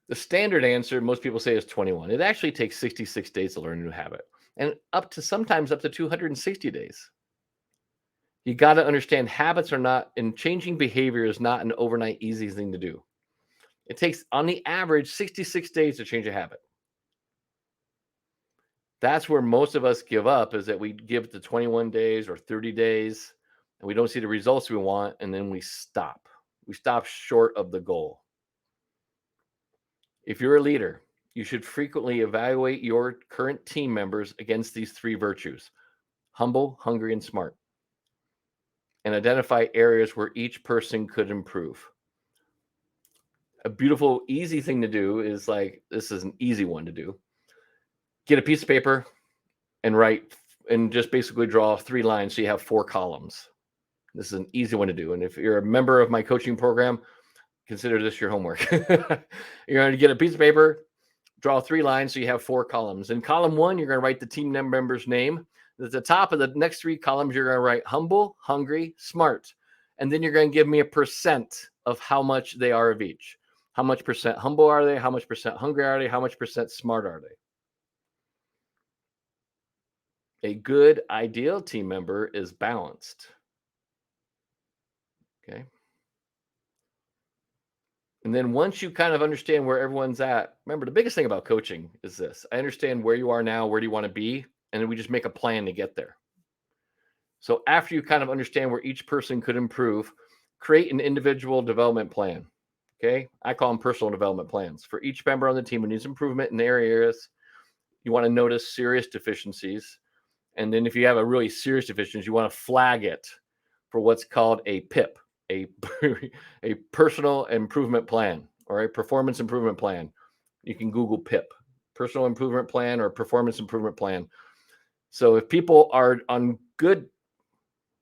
The standard answer, most people say, is 21. It actually takes 66 days to learn a new habit, and sometimes up to 260 days. You got to understand habits are not, and changing behavior is not an overnight easy thing to do. It takes, on the average, 66 days to change a habit. That's where most of us give up, is that we give it to 21 days or 30 days and we don't see the results we want, and then we stop. We stop short of the goal. If you're a leader, you should frequently evaluate your current team members against these three virtues: humble, hungry, and smart, and identify areas where each person could improve. A beautiful, easy thing to do is, like, this is an easy one to do. Get a piece of paper and write, and just basically draw 3 lines so you have 4 columns. This is an easy one to do. And if you're a member of my coaching program, consider this your homework. You're going to get a piece of paper, draw 3 lines so you have 4 columns. In column 1, you're going to write the team member's name. At the top of the next 3 columns, you're going to write humble, hungry, smart. And then you're going to give me a percent of how much they are of each. How much percent humble are they? How much percent hungry are they? How much percent smart are they? A good, ideal team member is balanced. Okay. And then once you kind of understand where everyone's at, remember, the biggest thing about coaching is this: I understand where you are now, where do you want to be? And then we just make a plan to get there. So after you kind of understand where each person could improve, create an individual development plan. Okay. I call them personal development plans. For each member on the team who needs improvement in their areas, you want to notice serious deficiencies. And then if you have a really serious deficiency, you want to flag it for what's called a PIP, a personal improvement plan, or a performance improvement plan. You can Google PIP, personal improvement plan, or performance improvement plan. So if people are on good,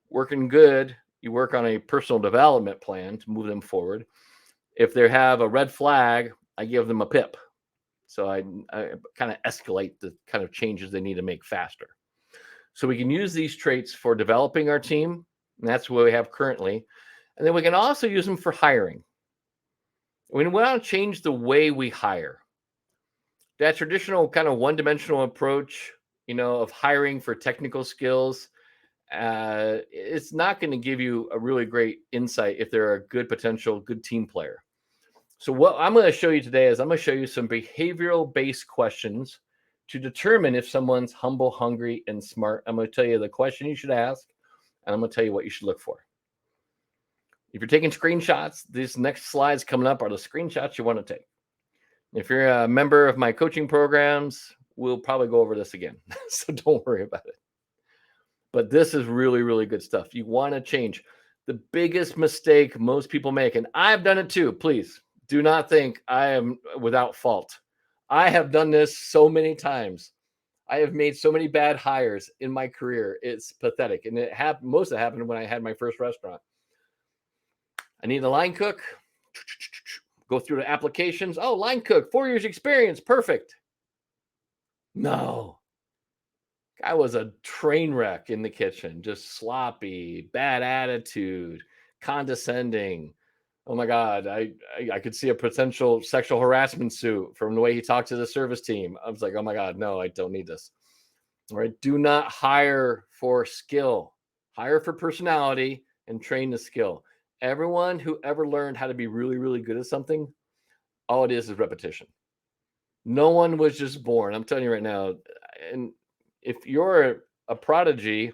working good, you work on a personal development plan to move them forward. If they have a red flag, I give them a PIP. So I kind of escalate the kind of changes they need to make faster. So we can use these traits for developing our team, and that's what we have currently. And then we can also use them for hiring. We want to change the way we hire. That traditional kind of one-dimensional approach, of hiring for technical skills, it's not going to give you a really great insight if they're a good potential, good team player. So what I'm going to show you today is I'm going to show you some behavioral-based questions to determine if someone's humble, hungry, and smart. I'm going to tell you the question you should ask, and I'm going to tell you what you should look for. If you're taking screenshots, these next slides coming up are the screenshots you want to take. If you're a member of my coaching programs, we'll probably go over this again. So don't worry about it. But this is really, really good stuff. You want to change. The biggest mistake most people make, and I've done it too, please do not think I am without fault. I have done this so many times. I have made so many bad hires in my career. It's pathetic. And it happened. Most of it happened when I had my first restaurant. I need a line cook. Go through the applications. Oh, line cook, 4 years experience. Perfect. No. I was a train wreck in the kitchen, just sloppy, bad attitude, condescending. Oh my God, I could see a potential sexual harassment suit from the way he talked to the service team. I was like, oh my God, no, I don't need this. All right, do not hire for skill. Hire for personality and train the skill. Everyone who ever learned how to be really, really good at something All it is repetition. No one was just born. I'm telling you right now. And if you're a prodigy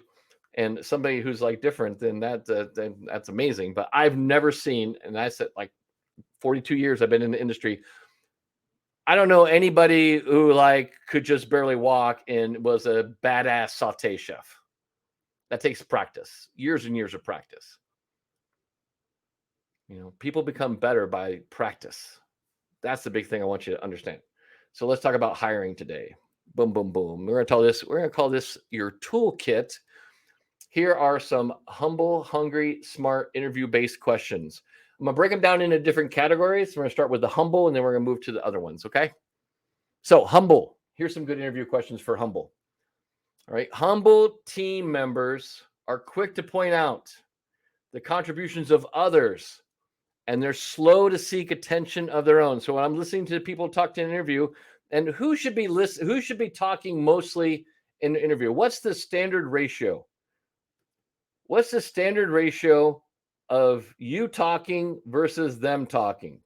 and somebody who's like different, then that's amazing. But I've never seen, and I said like 42 years I've been in the industry. I don't know anybody who like could just barely walk and was a badass saute chef. That takes practice, years and years of practice. People become better by practice. That's the big thing I want you to understand. So let's talk about hiring today. Boom, boom, boom. We're gonna call this your toolkit. Here are some humble, hungry, smart, interview-based questions. I'm gonna break them down into different categories. We're gonna start with the humble, and then we're gonna move to the other ones. Okay. So humble. Here's some good interview questions for humble. All right. Humble team members are quick to point out the contributions of others, and they're slow to seek attention of their own. So when I'm listening to people talk to an interview, and who should be talking mostly in the interview? What's the standard ratio? What's the standard ratio of you talking versus them talking?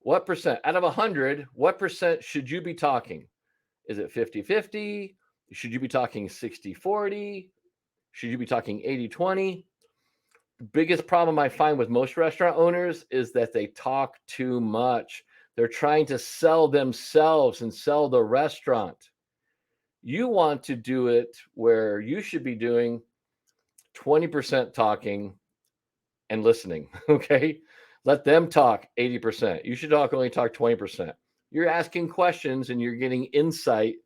What percent out of 100, what percent should you be talking? Is it 50-50? Should you be talking 60-40? Should you be talking 80-20? The biggest problem I find with most restaurant owners is that they talk too much. They're trying to sell themselves and sell the restaurant. You want to do it where you should be doing 20% talking and listening, okay? Let them talk 80%. You should only talk 20%. You're asking questions and you're getting insight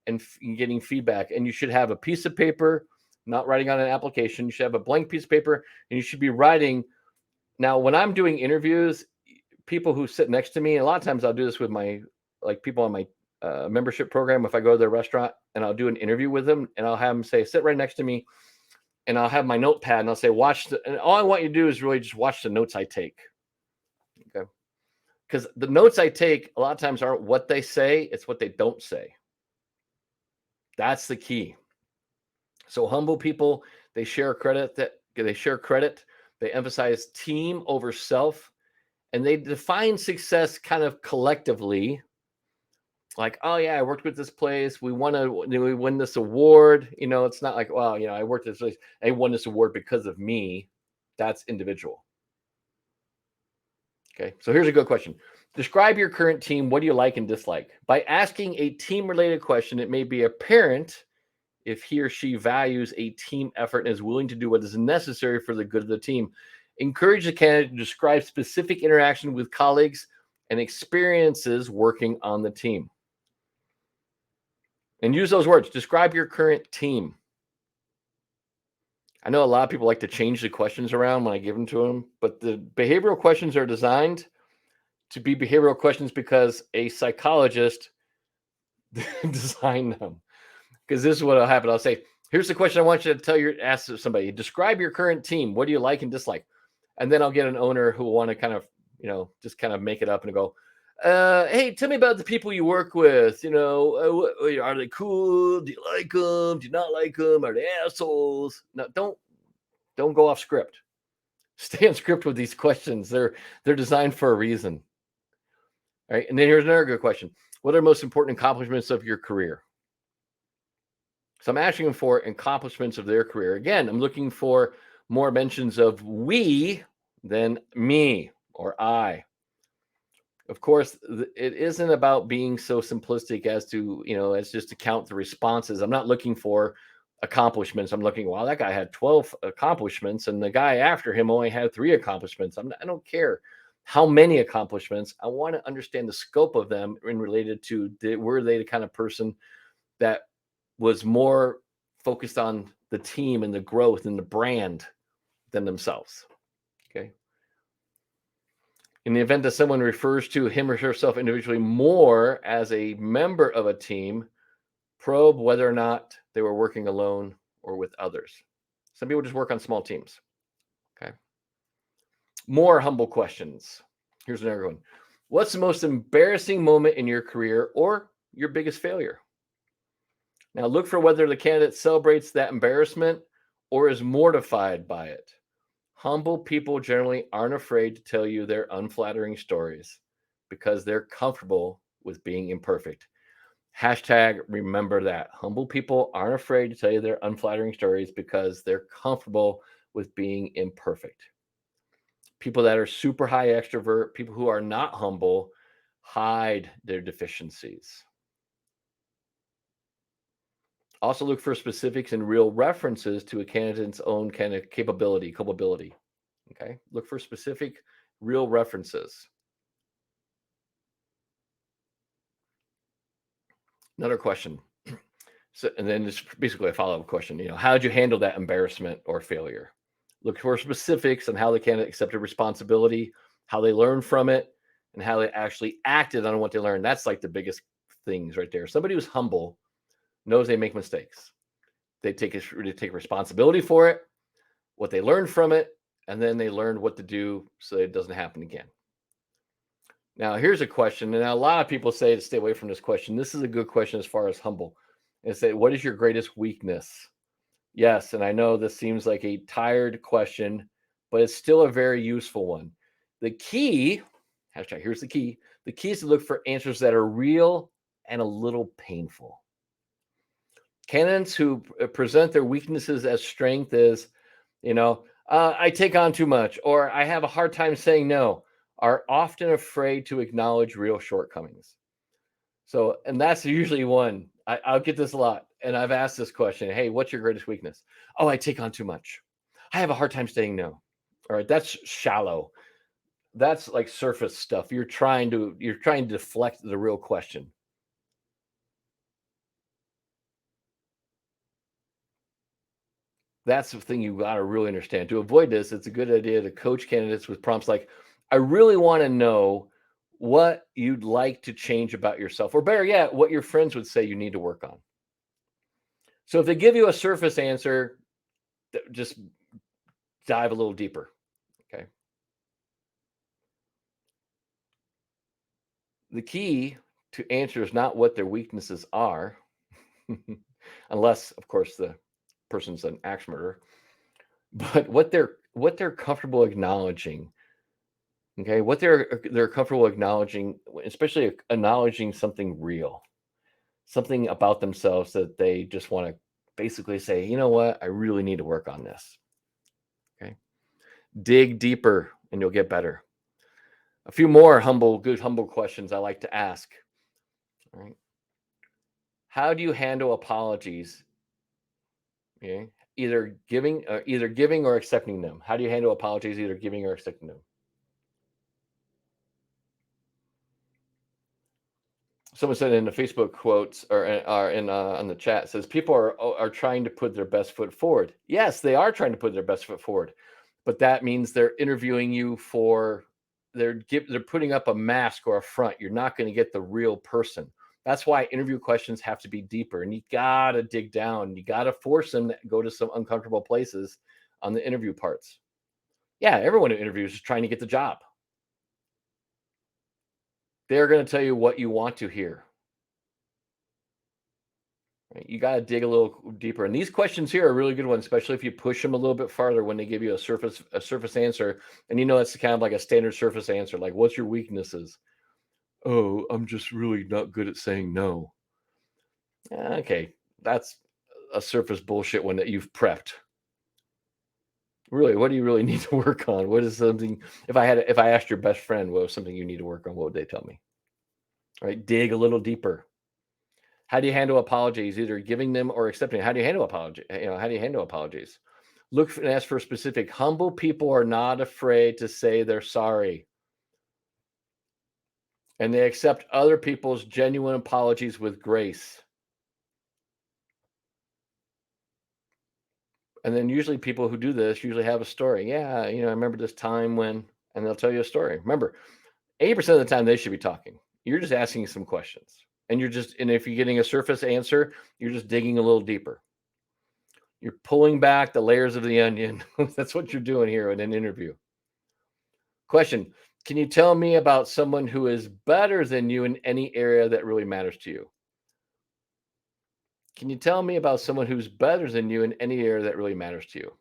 and getting feedback. And you should have a piece of paper, not writing on an application. You should have a blank piece of paper and you should be writing. Now, when I'm doing interviews, people who sit next to me, a lot of times I'll do this with my people on my membership program. If I go to their restaurant and I'll do an interview with them and I'll have them say, sit right next to me. And I'll have my notepad and I'll say, and all I want you to do is really just watch the notes I take. Okay. Because the notes I take a lot of times aren't what they say, it's what they don't say. That's the key. So humble people, they share credit, they emphasize team over self, and they define success kind of collectively. Like, oh yeah, I worked with this place. We win this award. It's not like, well, I worked at this place. I won this award because of me. That's individual. Okay, so here's a good question. Describe your current team. What do you like and dislike? By asking a team-related question, it may be apparent if he or she values a team effort and is willing to do what is necessary for the good of the team. Encourage the candidate to describe specific interaction with colleagues and experiences working on the team. And use those words. Describe your current team. I know a lot of people like to change the questions around when I give them to them, but the behavioral questions are designed to be behavioral questions because a psychologist designed them. Because this is what will happen. I'll say, here's the question I want you to ask somebody. Describe your current team. What do you like and dislike? And then I'll get an owner who will want to kind of, just kind of make it up and go, hey, tell me about the people you work with. Are they cool? Do you like them? Do you not like them? Are they assholes? No, don't go off script. Stay on script with these questions. They're designed for a reason. All right. And then here's another good question. What are the most important accomplishments of your career? So I'm asking them for accomplishments of their career. Again, I'm looking for more mentions of we than me or I. Of course, it isn't about being so simplistic as to, as just to count the responses. I'm not looking for accomplishments. I'm looking, wow, that guy had 12 accomplishments and the guy after him only had 3 accomplishments. I don't care how many accomplishments. I want to understand the scope of them in related to, were they the kind of person that was more focused on the team and the growth and the brand than themselves. Okay. In the event that someone refers to him or herself individually more as a member of a team, probe whether or not they were working alone or with others. Some people just work on small teams. Okay. More humble questions. Here's another one. What's the most embarrassing moment in your career or your biggest failure? Now look for whether the candidate celebrates that embarrassment or is mortified by it. Humble people generally aren't afraid to tell you their unflattering stories because they're comfortable with being imperfect. Hashtag remember that. Humble people aren't afraid to tell you their unflattering stories because they're comfortable with being imperfect. People that are super high extrovert, people who are not humble, hide their deficiencies. Also, look for specifics and real references to a candidate's own kind of culpability. Okay. Look for specific, real references. Another question. So, and then it's basically a follow up question. How did you handle that embarrassment or failure? Look for specifics on how the candidate accepted responsibility, how they learned from it, and how they actually acted on what they learned. That's like the biggest things right there. Somebody who's humble knows they make mistakes. They take responsibility for it, what they learned from it, and then they learned what to do so it doesn't happen again. Now, here's a question, and a lot of people say to stay away from this question. This is a good question as far as humble. And say, what is your greatest weakness? Yes, and I know this seems like a tired question, but it's still a very useful one. The key, hashtag, here's the key. The key is to look for answers that are real and a little painful. Candidates who present their weaknesses as strength is, I take on too much, or I have a hard time saying no, are often afraid to acknowledge real shortcomings. So, and that's usually one. I'll get this a lot. And I've asked this question. Hey, what's your greatest weakness? Oh, I take on too much. I have a hard time saying no. All right. That's shallow. That's like surface stuff. You're trying to deflect the real question. That's the thing you got to really understand. To avoid this, it's a good idea to coach candidates with prompts like, I really want to know what you'd like to change about yourself, or better yet, what your friends would say you need to work on. So if they give you a surface answer, just dive a little deeper. Okay. The key to answer is not what their weaknesses are, unless, of course, the person's an axe murderer, but what they're comfortable acknowledging. Okay, what they're comfortable acknowledging, especially acknowledging something real, something about themselves that they just want to basically say, you know what, I really need to work on this. Okay, dig deeper, and you'll get better. A few more good humble questions I like to ask. All right. How do you handle apologies? Okay. Either giving or accepting them. How do you handle apologies, either giving or accepting them? Someone said in the Facebook quotes or in on the chat says people are trying to put their best foot forward. Yes, they are trying to put their best foot forward, but that means they're interviewing you for they're putting up a mask or a front. You're not going to get the real person. That's why interview questions have to be deeper, and you gotta dig down. You gotta force them to go to some uncomfortable places on the interview parts. Yeah, everyone who interviews is trying to get the job. They're going to tell you what you want to hear. Right? You got to dig a little deeper. And these questions here are really good ones, especially if you push them a little bit farther when they give you a surface answer. And it's kind of like a standard surface answer, like what's your weaknesses? Oh, I'm just really not good at saying no. Okay, that's a surface bullshit one that you've prepped. Really, what do you really need to work on? What is something if I asked your best friend what was something you need to work on, what would they tell me? All right, dig a little deeper. How do you handle apologies? Either giving them or accepting. How do you handle apology? How do you handle apologies? And ask for specific. Humble people are not afraid to say they're sorry, and they accept other people's genuine apologies with grace. And then usually people who do this usually have a story. Yeah, I remember this time when, and they'll tell you a story. Remember, 80% of the time they should be talking. You're just asking some questions, and if you're getting a surface answer, you're just digging a little deeper. You're pulling back the layers of the onion. That's what you're doing here in an interview. Question. Can you tell me about someone who is better than you in any area that really matters to you? Can you tell me about someone who's better than you in any area that really matters to you?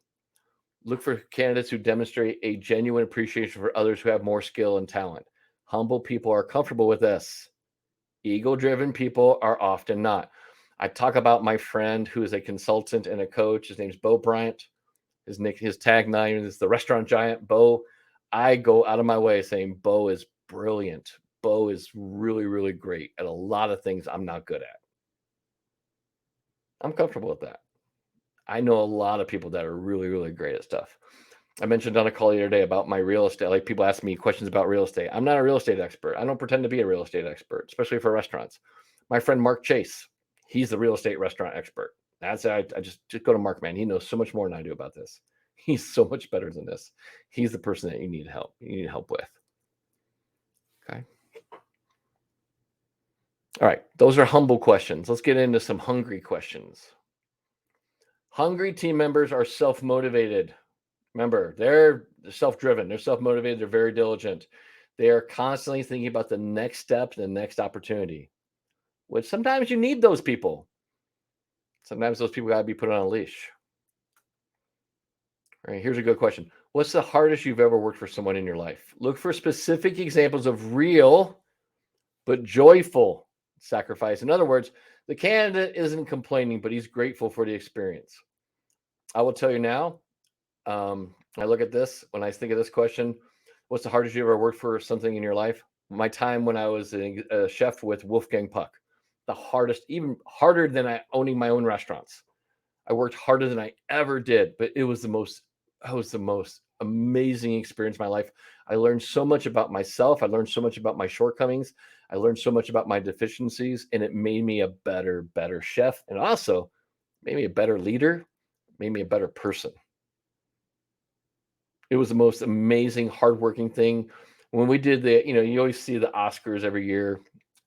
Look for candidates who demonstrate a genuine appreciation for others who have more skill and talent. Humble people are comfortable with this. Ego-driven people are often not. I talk about my friend who is a consultant and a coach. His name's Bo Bryant. His tagline is the restaurant giant. Bo, I go out of my way saying Bo is brilliant. Bo is really, really great at a lot of things I'm not good at. I'm comfortable with that. I know a lot of people that are really, really great at stuff. I mentioned on a call the other day about my real estate. Like people ask me questions about real estate. I'm not a real estate expert. I don't pretend to be a real estate expert, especially for restaurants. My friend Mark Chase, he's the real estate restaurant expert. That's I just go to Mark, man. He knows so much more than I do about this. He's so much better than this. He's the person that you need help. You need help with. Okay. All right. Those are humble questions. Let's get into some hungry questions. Hungry team members are self-motivated. Remember, they're self-driven. They're self-motivated. They're very diligent. They are constantly thinking about the next step, the next opportunity. Which sometimes you need those people. Sometimes those people got to be put on a leash. All right, here's a good question. What's the hardest you've ever worked for someone in your life? Look for specific examples of real but joyful sacrifice. In other words, the candidate isn't complaining, but he's grateful for the experience. I will tell you now, I look at this, when I think of this question, what's the hardest you ever worked for something in your life? My time when I was a chef with Wolfgang Puck. The hardest, even harder than owning my own restaurants. I worked harder than I ever did, but it was the most amazing experience of my life. I learned so much about myself. I learned so much about my shortcomings. I learned so much about my deficiencies, and it made me a better chef, and also made me a better leader, made me a better person. It was the most amazing, hardworking thing. When we did you always see the Oscars every year,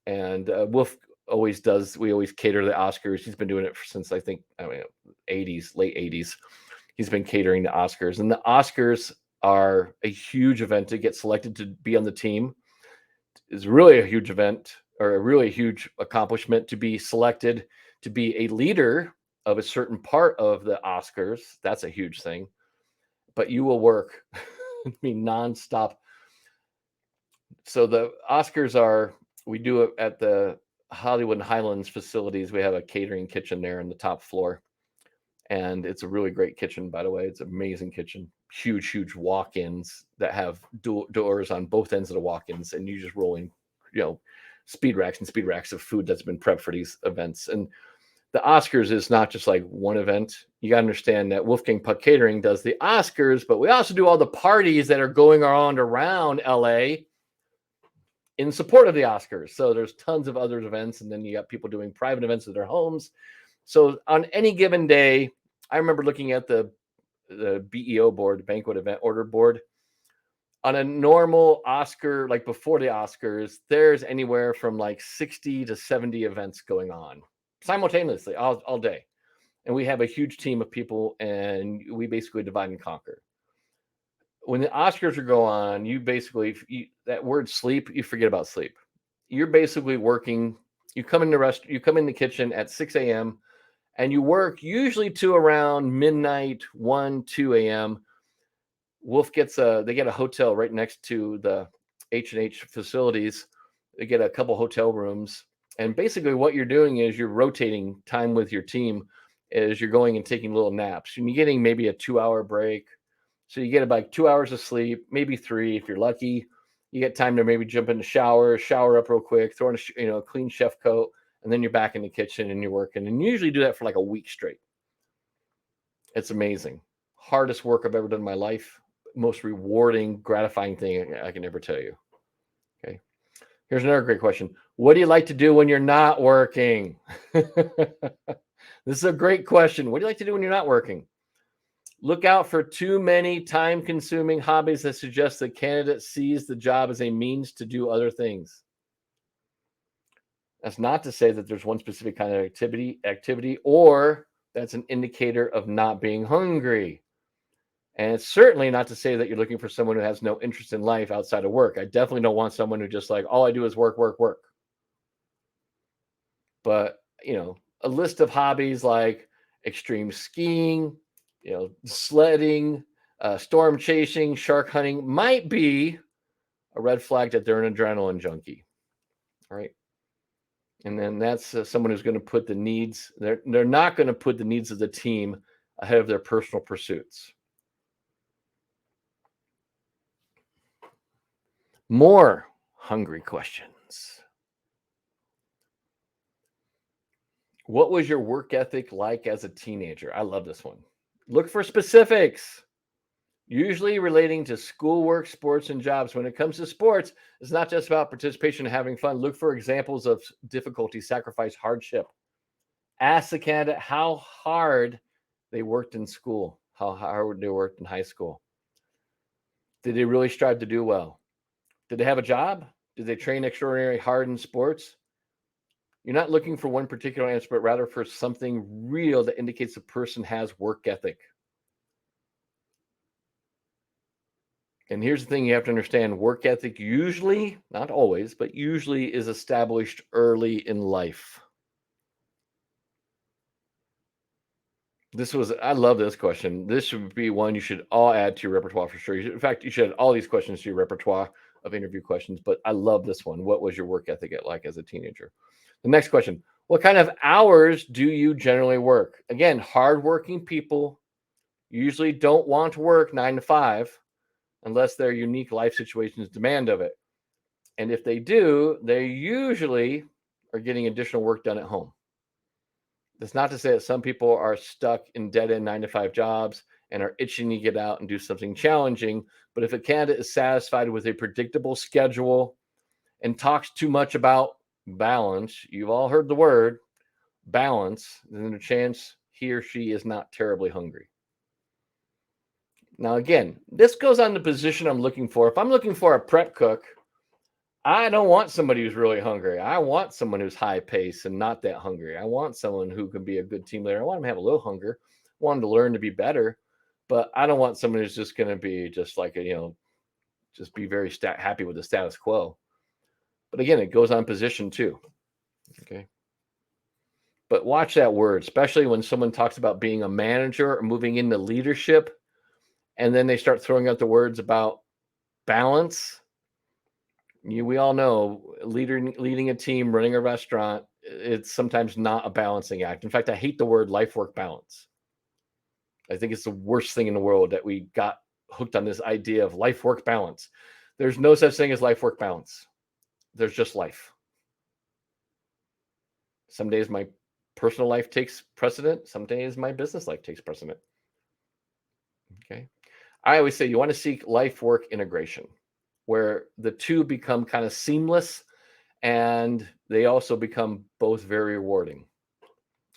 and Wolf always does. We always cater the Oscars. He's been doing it since I think 80s, late 80s. He's been catering the Oscars, and the Oscars are a huge event to get selected to be on the team. It's really a huge event, or a really huge accomplishment to be selected to be a leader of a certain part of the Oscars. That's a huge thing. But you will work, I mean, nonstop. So the Oscars we do it at the Hollywood Highlands facilities. We have a catering kitchen there on the top floor. And it's a really great kitchen, by the way. It's an amazing kitchen. Huge walk-ins that have doors on both ends of the walk-ins. And you just roll in, speed racks and speed racks of food that's been prepped for these events. And the Oscars is not just like one event. You got to understand that Wolfgang Puck Catering does the Oscars, but we also do all the parties that are going on around LA in support of the Oscars. So there's tons of other events, and then you got people doing private events at their homes. So on any given day, I remember looking at the BEO board, banquet event order board. On a normal Oscar, like before the Oscars, there's anywhere from like 60 to 70 events going on simultaneously all day. And we have a huge team of people, and we basically divide and conquer. When the Oscars are going on, you basically, that word sleep, you forget about sleep. You're basically working. You come in the kitchen at 6 a.m. and you work usually to around midnight, 1, 2 a.m. Wolf they get a hotel right next to the H&H facilities. They get a couple hotel rooms. And basically what you're doing is you're rotating time with your team as you're going and taking little naps. And you're getting maybe a 2-hour break. So you get about 2 hours of sleep, maybe 3 if you're lucky. You get time to maybe jump in the shower up real quick, throw on a clean chef coat, and then you're back in the kitchen and you're working. And you usually do that for like a week straight. It's amazing. Hardest work I've ever done in my life. Most rewarding, gratifying thing I can ever tell you. Okay. Here's another great question. What do you like to do when you're not working? This is a great question. What do you like to do when you're not working? Look out for too many time-consuming hobbies that suggest the candidate sees the job as a means to do other things. That's not to say that there's one specific kind of activity, or that's an indicator of not being hungry. And it's certainly not to say that you're looking for someone who has no interest in life outside of work. I definitely don't want someone who just like, all I do is work. But, a list of hobbies like extreme skiing, sledding, Storm chasing, shark hunting might be a red flag that they're an adrenaline junkie. All right. And then that's someone who's going to put the needs, they're not going to put the needs of the team ahead of their personal pursuits. More hungry questions. What was your work ethic like as a teenager? I love this one. Look for specifics, usually relating to schoolwork, sports, and jobs. When it comes to sports, it's not just about participation and having fun. Look for examples of difficulty, sacrifice, hardship. Ask the candidate how hard they worked in school, how hard they worked in high school. Did they really strive to do well? Did they have a job? Did they train extraordinarily hard in sports? You're not looking for one particular answer, but rather for something real that indicates a person has work ethic. And here's the thing you have to understand: work ethic usually, not always, but usually is established early in life. I love this question. This should be one you should all add to your repertoire for sure. In fact, you should add all these questions to your repertoire of interview questions, but I love this one. What was your work ethic like as a teenager? The next question: what kind of hours do you generally work? Again, hardworking people usually don't want to work 9 to 5 unless their unique life situations demand of it. And if they do, they usually are getting additional work done at home. That's not to say that some people are stuck in dead-end 9 to 5 jobs and are itching to get out and do something challenging. But if a candidate is satisfied with a predictable schedule and talks too much about balance, you've all heard the word balance, then there's a chance he or she is not terribly hungry. Now, again, this goes on the position I'm looking for. If I'm looking for a prep cook, I don't want somebody who's really hungry. I want someone who's high pace and not that hungry. I want someone who can be a good team leader. I want them to have a little hunger. I want them to learn to be better, but I don't want someone who's just going to be just like just be very happy with the status quo. But again, it goes on position too. Okay. But watch that word, especially when someone talks about being a manager or moving into leadership, and then they start throwing out the words about balance. We all know leading a team, running a restaurant, it's sometimes not a balancing act. In fact, I hate the word life-work balance. I think it's the worst thing in the world that we got hooked on this idea of life-work balance. There's no such thing as life-work balance. There's just life. Some days my personal life takes precedent. Some days my business life takes precedent. Okay. I always say you want to seek life-work integration, where the two become kind of seamless and they also become both very rewarding.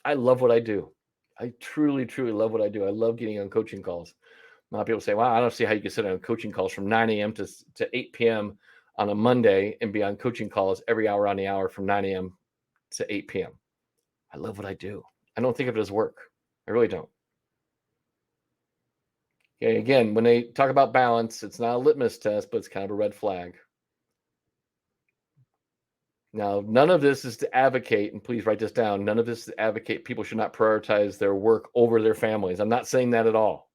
I love what I do. I truly, truly love what I do. I love getting on coaching calls. A lot of people say, wow, I don't see how you can sit on coaching calls from 9 a.m. to 8 p.m. on a Monday and be on coaching calls every hour on the hour from 9 a.m. to 8 p.m. I love what I do. I don't think of it as work. I really don't. Okay, again, when they talk about balance, it's not a litmus test, but it's kind of a red flag. Now, none of this is to advocate, and please write this down, none of this is to advocate people should not prioritize their work over their families. I'm not saying that at all.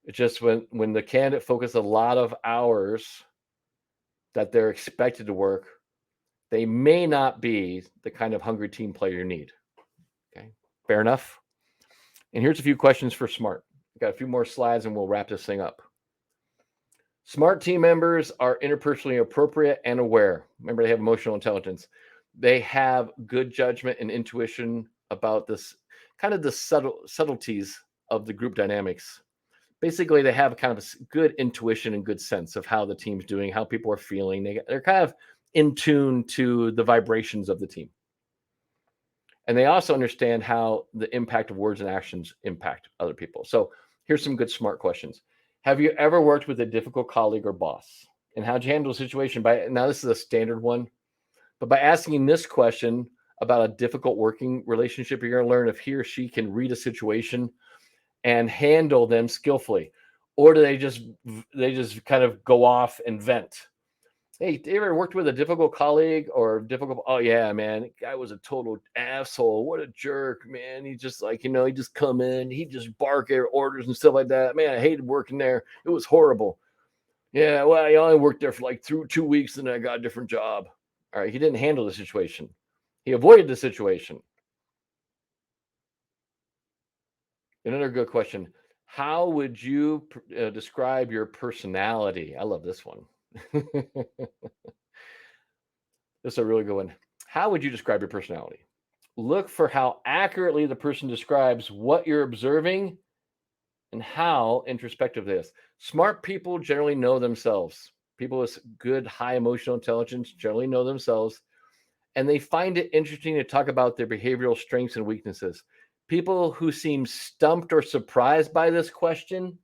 It's just when the candidate focuses a lot of hours that they're expected to work, they may not be the kind of hungry team player you need. Okay, fair enough. And here's a few questions for SMART. I've got a few more slides and we'll wrap this thing up. SMART team members are interpersonally appropriate and aware. Remember, they have emotional intelligence. They have good judgment and intuition about this kind of the subtleties of the group dynamics. Basically, they have kind of a good intuition and good sense of how the team's doing, how people are feeling. They're kind of in tune to the vibrations of the team. And they also understand how the impact of words and actions impact other people. So here's some good SMART questions. Have you ever worked with a difficult colleague or boss? And how'd you handle the situation? Now, this is a standard one, but by asking this question about a difficult working relationship, you're going to learn if he or she can read a situation and handle them skillfully, or do they just kind of go off and vent? Hey, you ever worked with a difficult colleague or difficult? Oh yeah, man, guy was a total asshole. What a jerk, man. He just like he just come in, he just bark at orders and stuff like that. Man, I hated working there. It was horrible. Yeah, well, I only worked there for like through 2 weeks, and then I got a different job. All right, he didn't handle the situation. He avoided the situation. Another good question: how would you describe your personality? I love this one. This is a really good one. How would you describe your personality? Look for how accurately the person describes what you're observing and how introspective it is. Smart people generally know themselves. People with good, high emotional intelligence generally know themselves, and they find it interesting to talk about their behavioral strengths and weaknesses. People who seem stumped or surprised by this question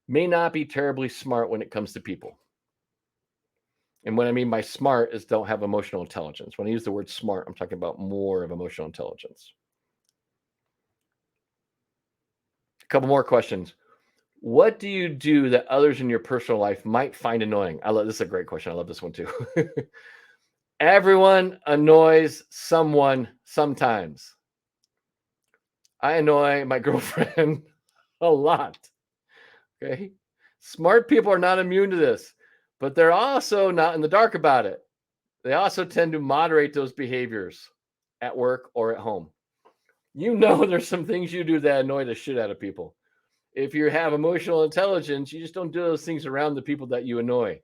may not be terribly smart when it comes to people. And what I mean by smart is don't have emotional intelligence. When I use the word smart, I'm talking about more of emotional intelligence. A couple more questions. What do you do that others in your personal life might find annoying? I love this is a great question. I love this one too. Everyone annoys someone sometimes. I annoy my girlfriend a lot. Okay. Smart people are not immune to this, but they're also not in the dark about it. They also tend to moderate those behaviors at work or at home. There's some things you do that annoy the shit out of people. If you have emotional intelligence, you just don't do those things around the people that you annoy.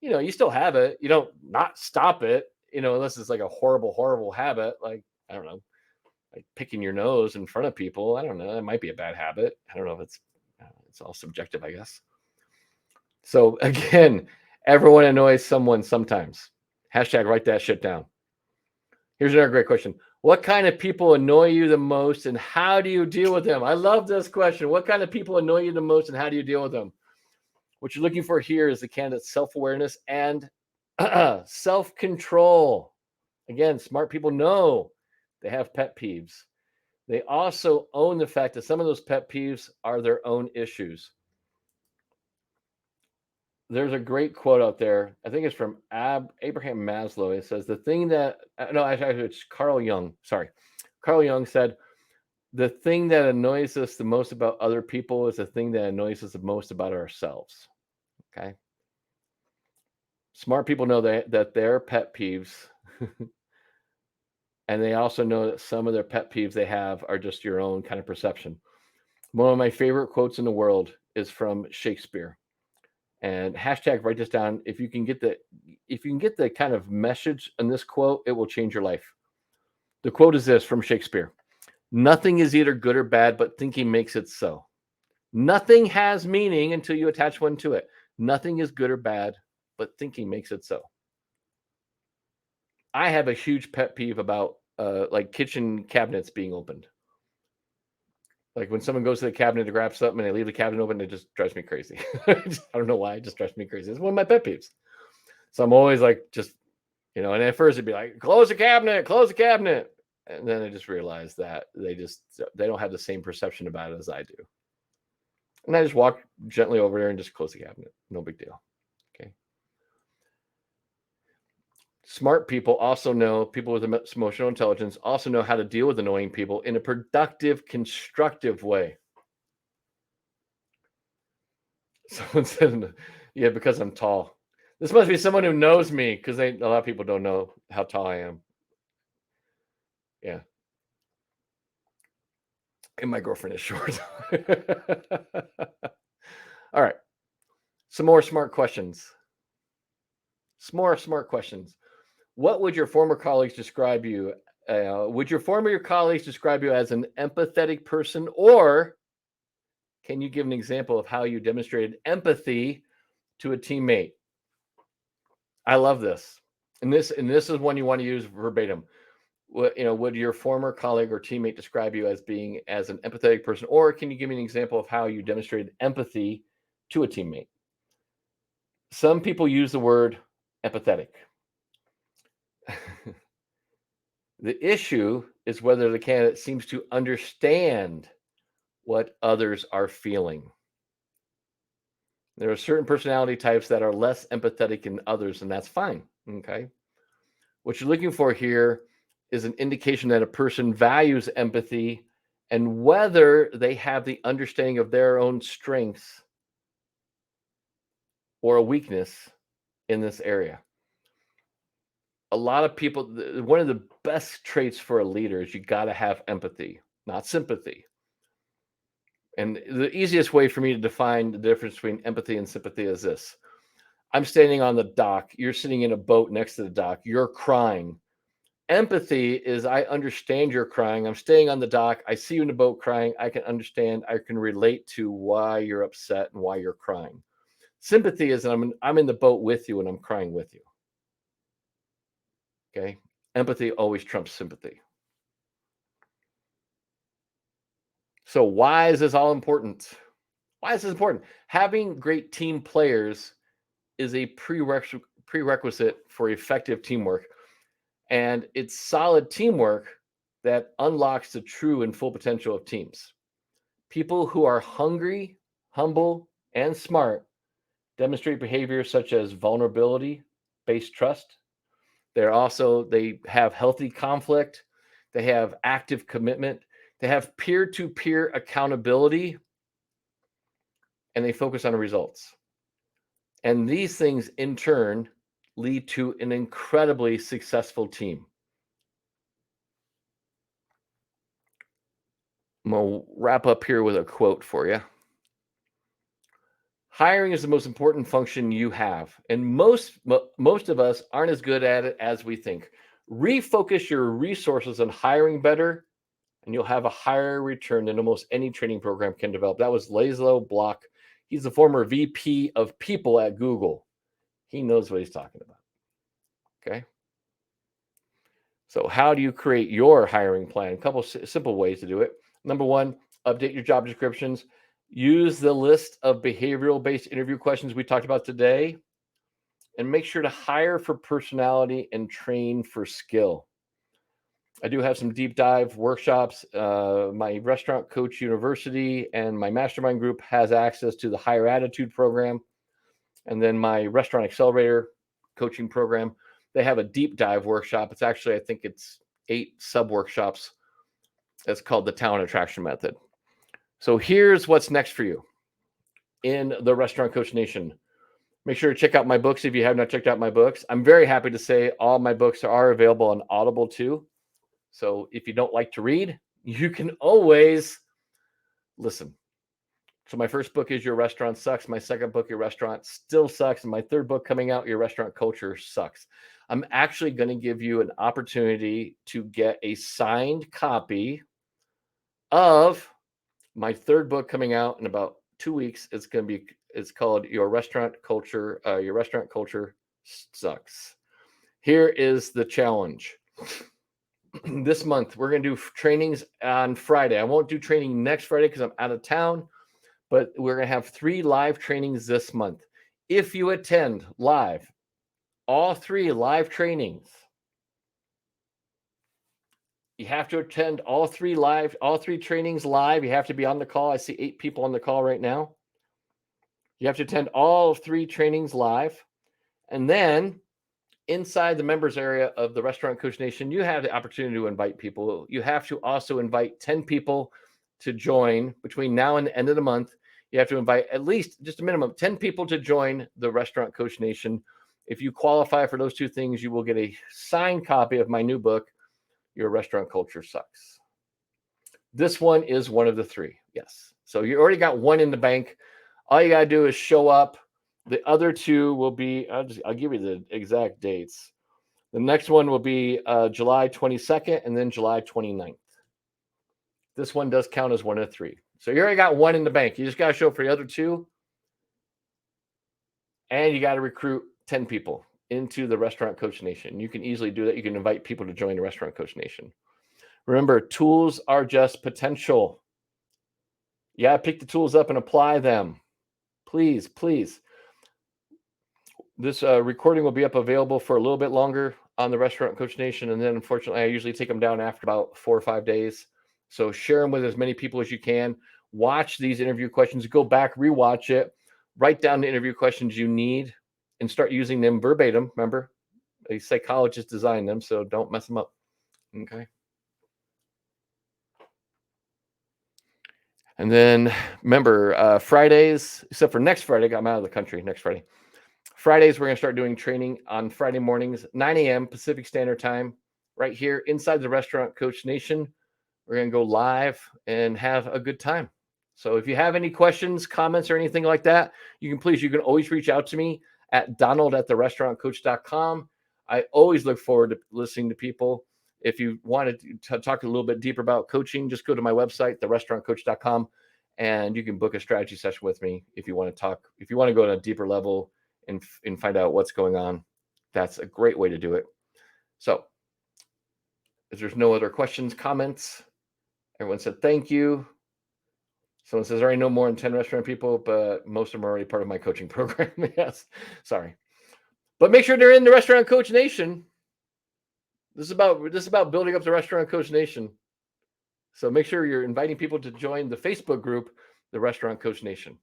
You still have it. You don't not stop it, unless it's like a horrible, horrible habit. Like, I don't know, like picking your nose in front of people. I don't know. That might be a bad habit. I don't know if it's all subjective, I guess. So again, everyone annoys someone sometimes. Hashtag write that shit down. Here's another great question. What kind of people annoy you the most and how do you deal with them? I love this question. What kind of people annoy you the most and how do you deal with them? What you're looking for here is the candidate's self-awareness and self-control. Again, smart people know they have pet peeves. They also own the fact that some of those pet peeves are their own issues. There's a great quote out there. I think it's from Abraham Maslow. It says, the thing that, no, actually, it's Carl Jung. Sorry. Carl Jung said, the thing that annoys us the most about other people is the thing that annoys us the most about ourselves. Okay. Smart people know that their pet peeves, and they also know that some of their pet peeves they have are just your own kind of perception. One of my favorite quotes in the world is from Shakespeare. And hashtag write this down. If you can get the kind of message in this quote, it will change your life. The quote is this from Shakespeare: nothing is either good or bad, but thinking makes it so. Nothing has meaning until you attach one to it. Nothing is good or bad, but thinking makes it so. I have a huge pet peeve about like kitchen cabinets being opened. Like when someone goes to the cabinet to grab something and they leave the cabinet open, it just drives me crazy. I don't know why, it just drives me crazy. It's one of my pet peeves. So I'm always like, and at first it'd be like, close the cabinet. And then I just realized that they don't have the same perception about it as I do. And I just walk gently over there and just close the cabinet. No big deal. Okay. Smart people with emotional intelligence also know how to deal with annoying people in a productive, constructive way. Someone said, yeah, because I'm tall. This must be someone who knows me because a lot of people don't know how tall I am. Yeah. And my girlfriend is short. All right. Some more smart questions. Some more smart questions. What would your former colleagues describe you? Would your former colleagues describe you as an empathetic person, or can you give an example of how you demonstrated empathy to a teammate? I love this, and this is one you want to use verbatim. Would your former colleague or teammate describe you as being as an empathetic person, or can you give me an example of how you demonstrated empathy to a teammate? Some people use the word empathetic. The issue is whether the candidate seems to understand what others are feeling. There are certain personality types that are less empathetic than others, and that's fine. Okay. What you're looking for here is an indication that a person values empathy and whether they have the understanding of their own strengths or a weakness in this area. A lot of people, one of the best traits for a leader is you got to have empathy, not sympathy. And the easiest way for me to define the difference between empathy and sympathy is this. I'm standing on the dock. You're sitting in a boat next to the dock. You're crying. Empathy is I understand you're crying. I'm staying on the dock. I see you in the boat crying. I can understand. I can relate to why you're upset and why you're crying. Sympathy is I'm in the boat with you and I'm crying with you. Okay. Empathy always trumps sympathy. So why is this all important? Why is this important? Having great team players is a prerequisite for effective teamwork. And it's solid teamwork that unlocks the true and full potential of teams. People who are hungry, humble, and smart demonstrate behaviors such as vulnerability based trust. They have healthy conflict. They have active commitment. They have peer-to-peer accountability, and they focus on results. And these things in turn lead to an incredibly successful team. I'm going to wrap up here with a quote for you. Hiring is the most important function you have, and most of us aren't as good at it as we think. Refocus your resources on hiring better, and you'll have a higher return than almost any training program can develop. That was Laszlo Block. He's the former VP of People at Google. He knows what he's talking about. Okay. So how do you create your hiring plan? A couple simple ways to do it. Number one, update your job descriptions. Use the list of behavioral-based interview questions we talked about today, and make sure to hire for personality and train for skill. I do have some deep dive workshops. My Restaurant Coach University and my mastermind group has access to the Higher Attitude program. And then my Restaurant Accelerator coaching program, they have a deep dive workshop. It's actually, I think it's 8 sub workshops. It's called the Talent Attraction Method. So here's what's next for you in the Restaurant Coach Nation. Make sure to check out my books if you have not checked out my books. I'm very happy to say all my books are available on Audible too. So if you don't like to read, you can always listen. So my first book is Your Restaurant Sucks. My second book, Your Restaurant Still Sucks. And my third book coming out, Your Restaurant Culture Sucks. I'm actually going to give you an opportunity to get a signed copy of my third book coming out in about 2 weeks. It's called Your Restaurant Culture Sucks. Here is the challenge. This month, we're going to do trainings on Friday. I won't do training next Friday because I'm out of town, but we're going to have 3 live trainings this month. If you attend live, all 3 live trainings, you have to attend all 3 trainings live. You have to be on the call. I see 8 people on the call right now. You have to attend all 3 trainings live. And then inside the members area of the Restaurant Coach Nation, you have the opportunity to invite people. You have to also invite 10 people to join between now and the end of the month. You have to invite at least just a minimum 10 people to join the Restaurant Coach Nation. If you qualify for those 2 things, you will get a signed copy of my new book, Your Restaurant Culture Sucks. This one is one of the 3. Yes. So you already got 1 in the bank. All you got to do is show up. The other 2 will be, I'll give you the exact dates. The next one will be July 22nd and then July 29th. This one does count as one of 3. So you already got 1 in the bank. You just got to show up for the other 2. And you got to recruit 10 people into the Restaurant Coach Nation. You can easily do that. You can invite people to join the Restaurant Coach Nation. Remember, tools are just potential. You got to pick the tools up and apply them. Please, please. This recording will be up available for a little bit longer on the Restaurant Coach Nation. And then, unfortunately, I usually take them down after about 4 or 5 days. So share them with as many people as you can. Watch these interview questions. Go back, rewatch it. write down the interview questions you need and start using them verbatim. Remember, a psychologist designed them, so don't mess them up. Okay. And then remember, Fridays, except for next Friday, I'm out of the country next Friday. Fridays, we're going to start doing training on Friday mornings, 9 a.m. Pacific Standard Time, right here inside the Restaurant Coach Nation. We're going to go live and have a good time. So if you have any questions, comments, or anything like that, you can always reach out to me at donald@therestaurantcoach.com. I always look forward to listening to people. If you wanted to talk a little bit deeper about coaching, just go to my website, therestaurantcoach.com, and you can book a strategy session with me if you want to talk, if you want to go to a deeper level and find out what's going on. That's a great way to do it. So if there's no other questions, comments, everyone said thank you. Someone says, I already know more than 10 restaurant people, but most of them are already part of my coaching program. Yes, sorry. But make sure they're in the Restaurant Coach Nation. This is about building up the Restaurant Coach Nation. So make sure you're inviting people to join the Facebook group, the Restaurant Coach Nation.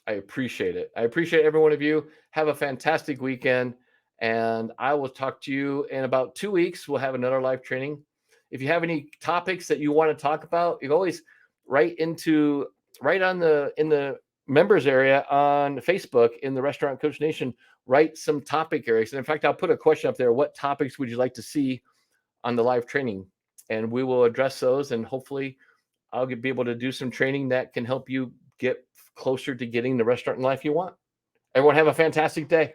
I appreciate it. I appreciate every one of you. Have a fantastic weekend. And I will talk to you in about 2 weeks. We'll have another live training. If you have any topics that you want to talk about, you can always write in the members area on Facebook in the Restaurant Coach Nation, write some topic areas. And in fact, I'll put a question up there. What topics would you like to see on the live training? And we will address those. And hopefully I'll be able to do some training that can help you get closer to getting the restaurant life you want. Everyone have a fantastic day.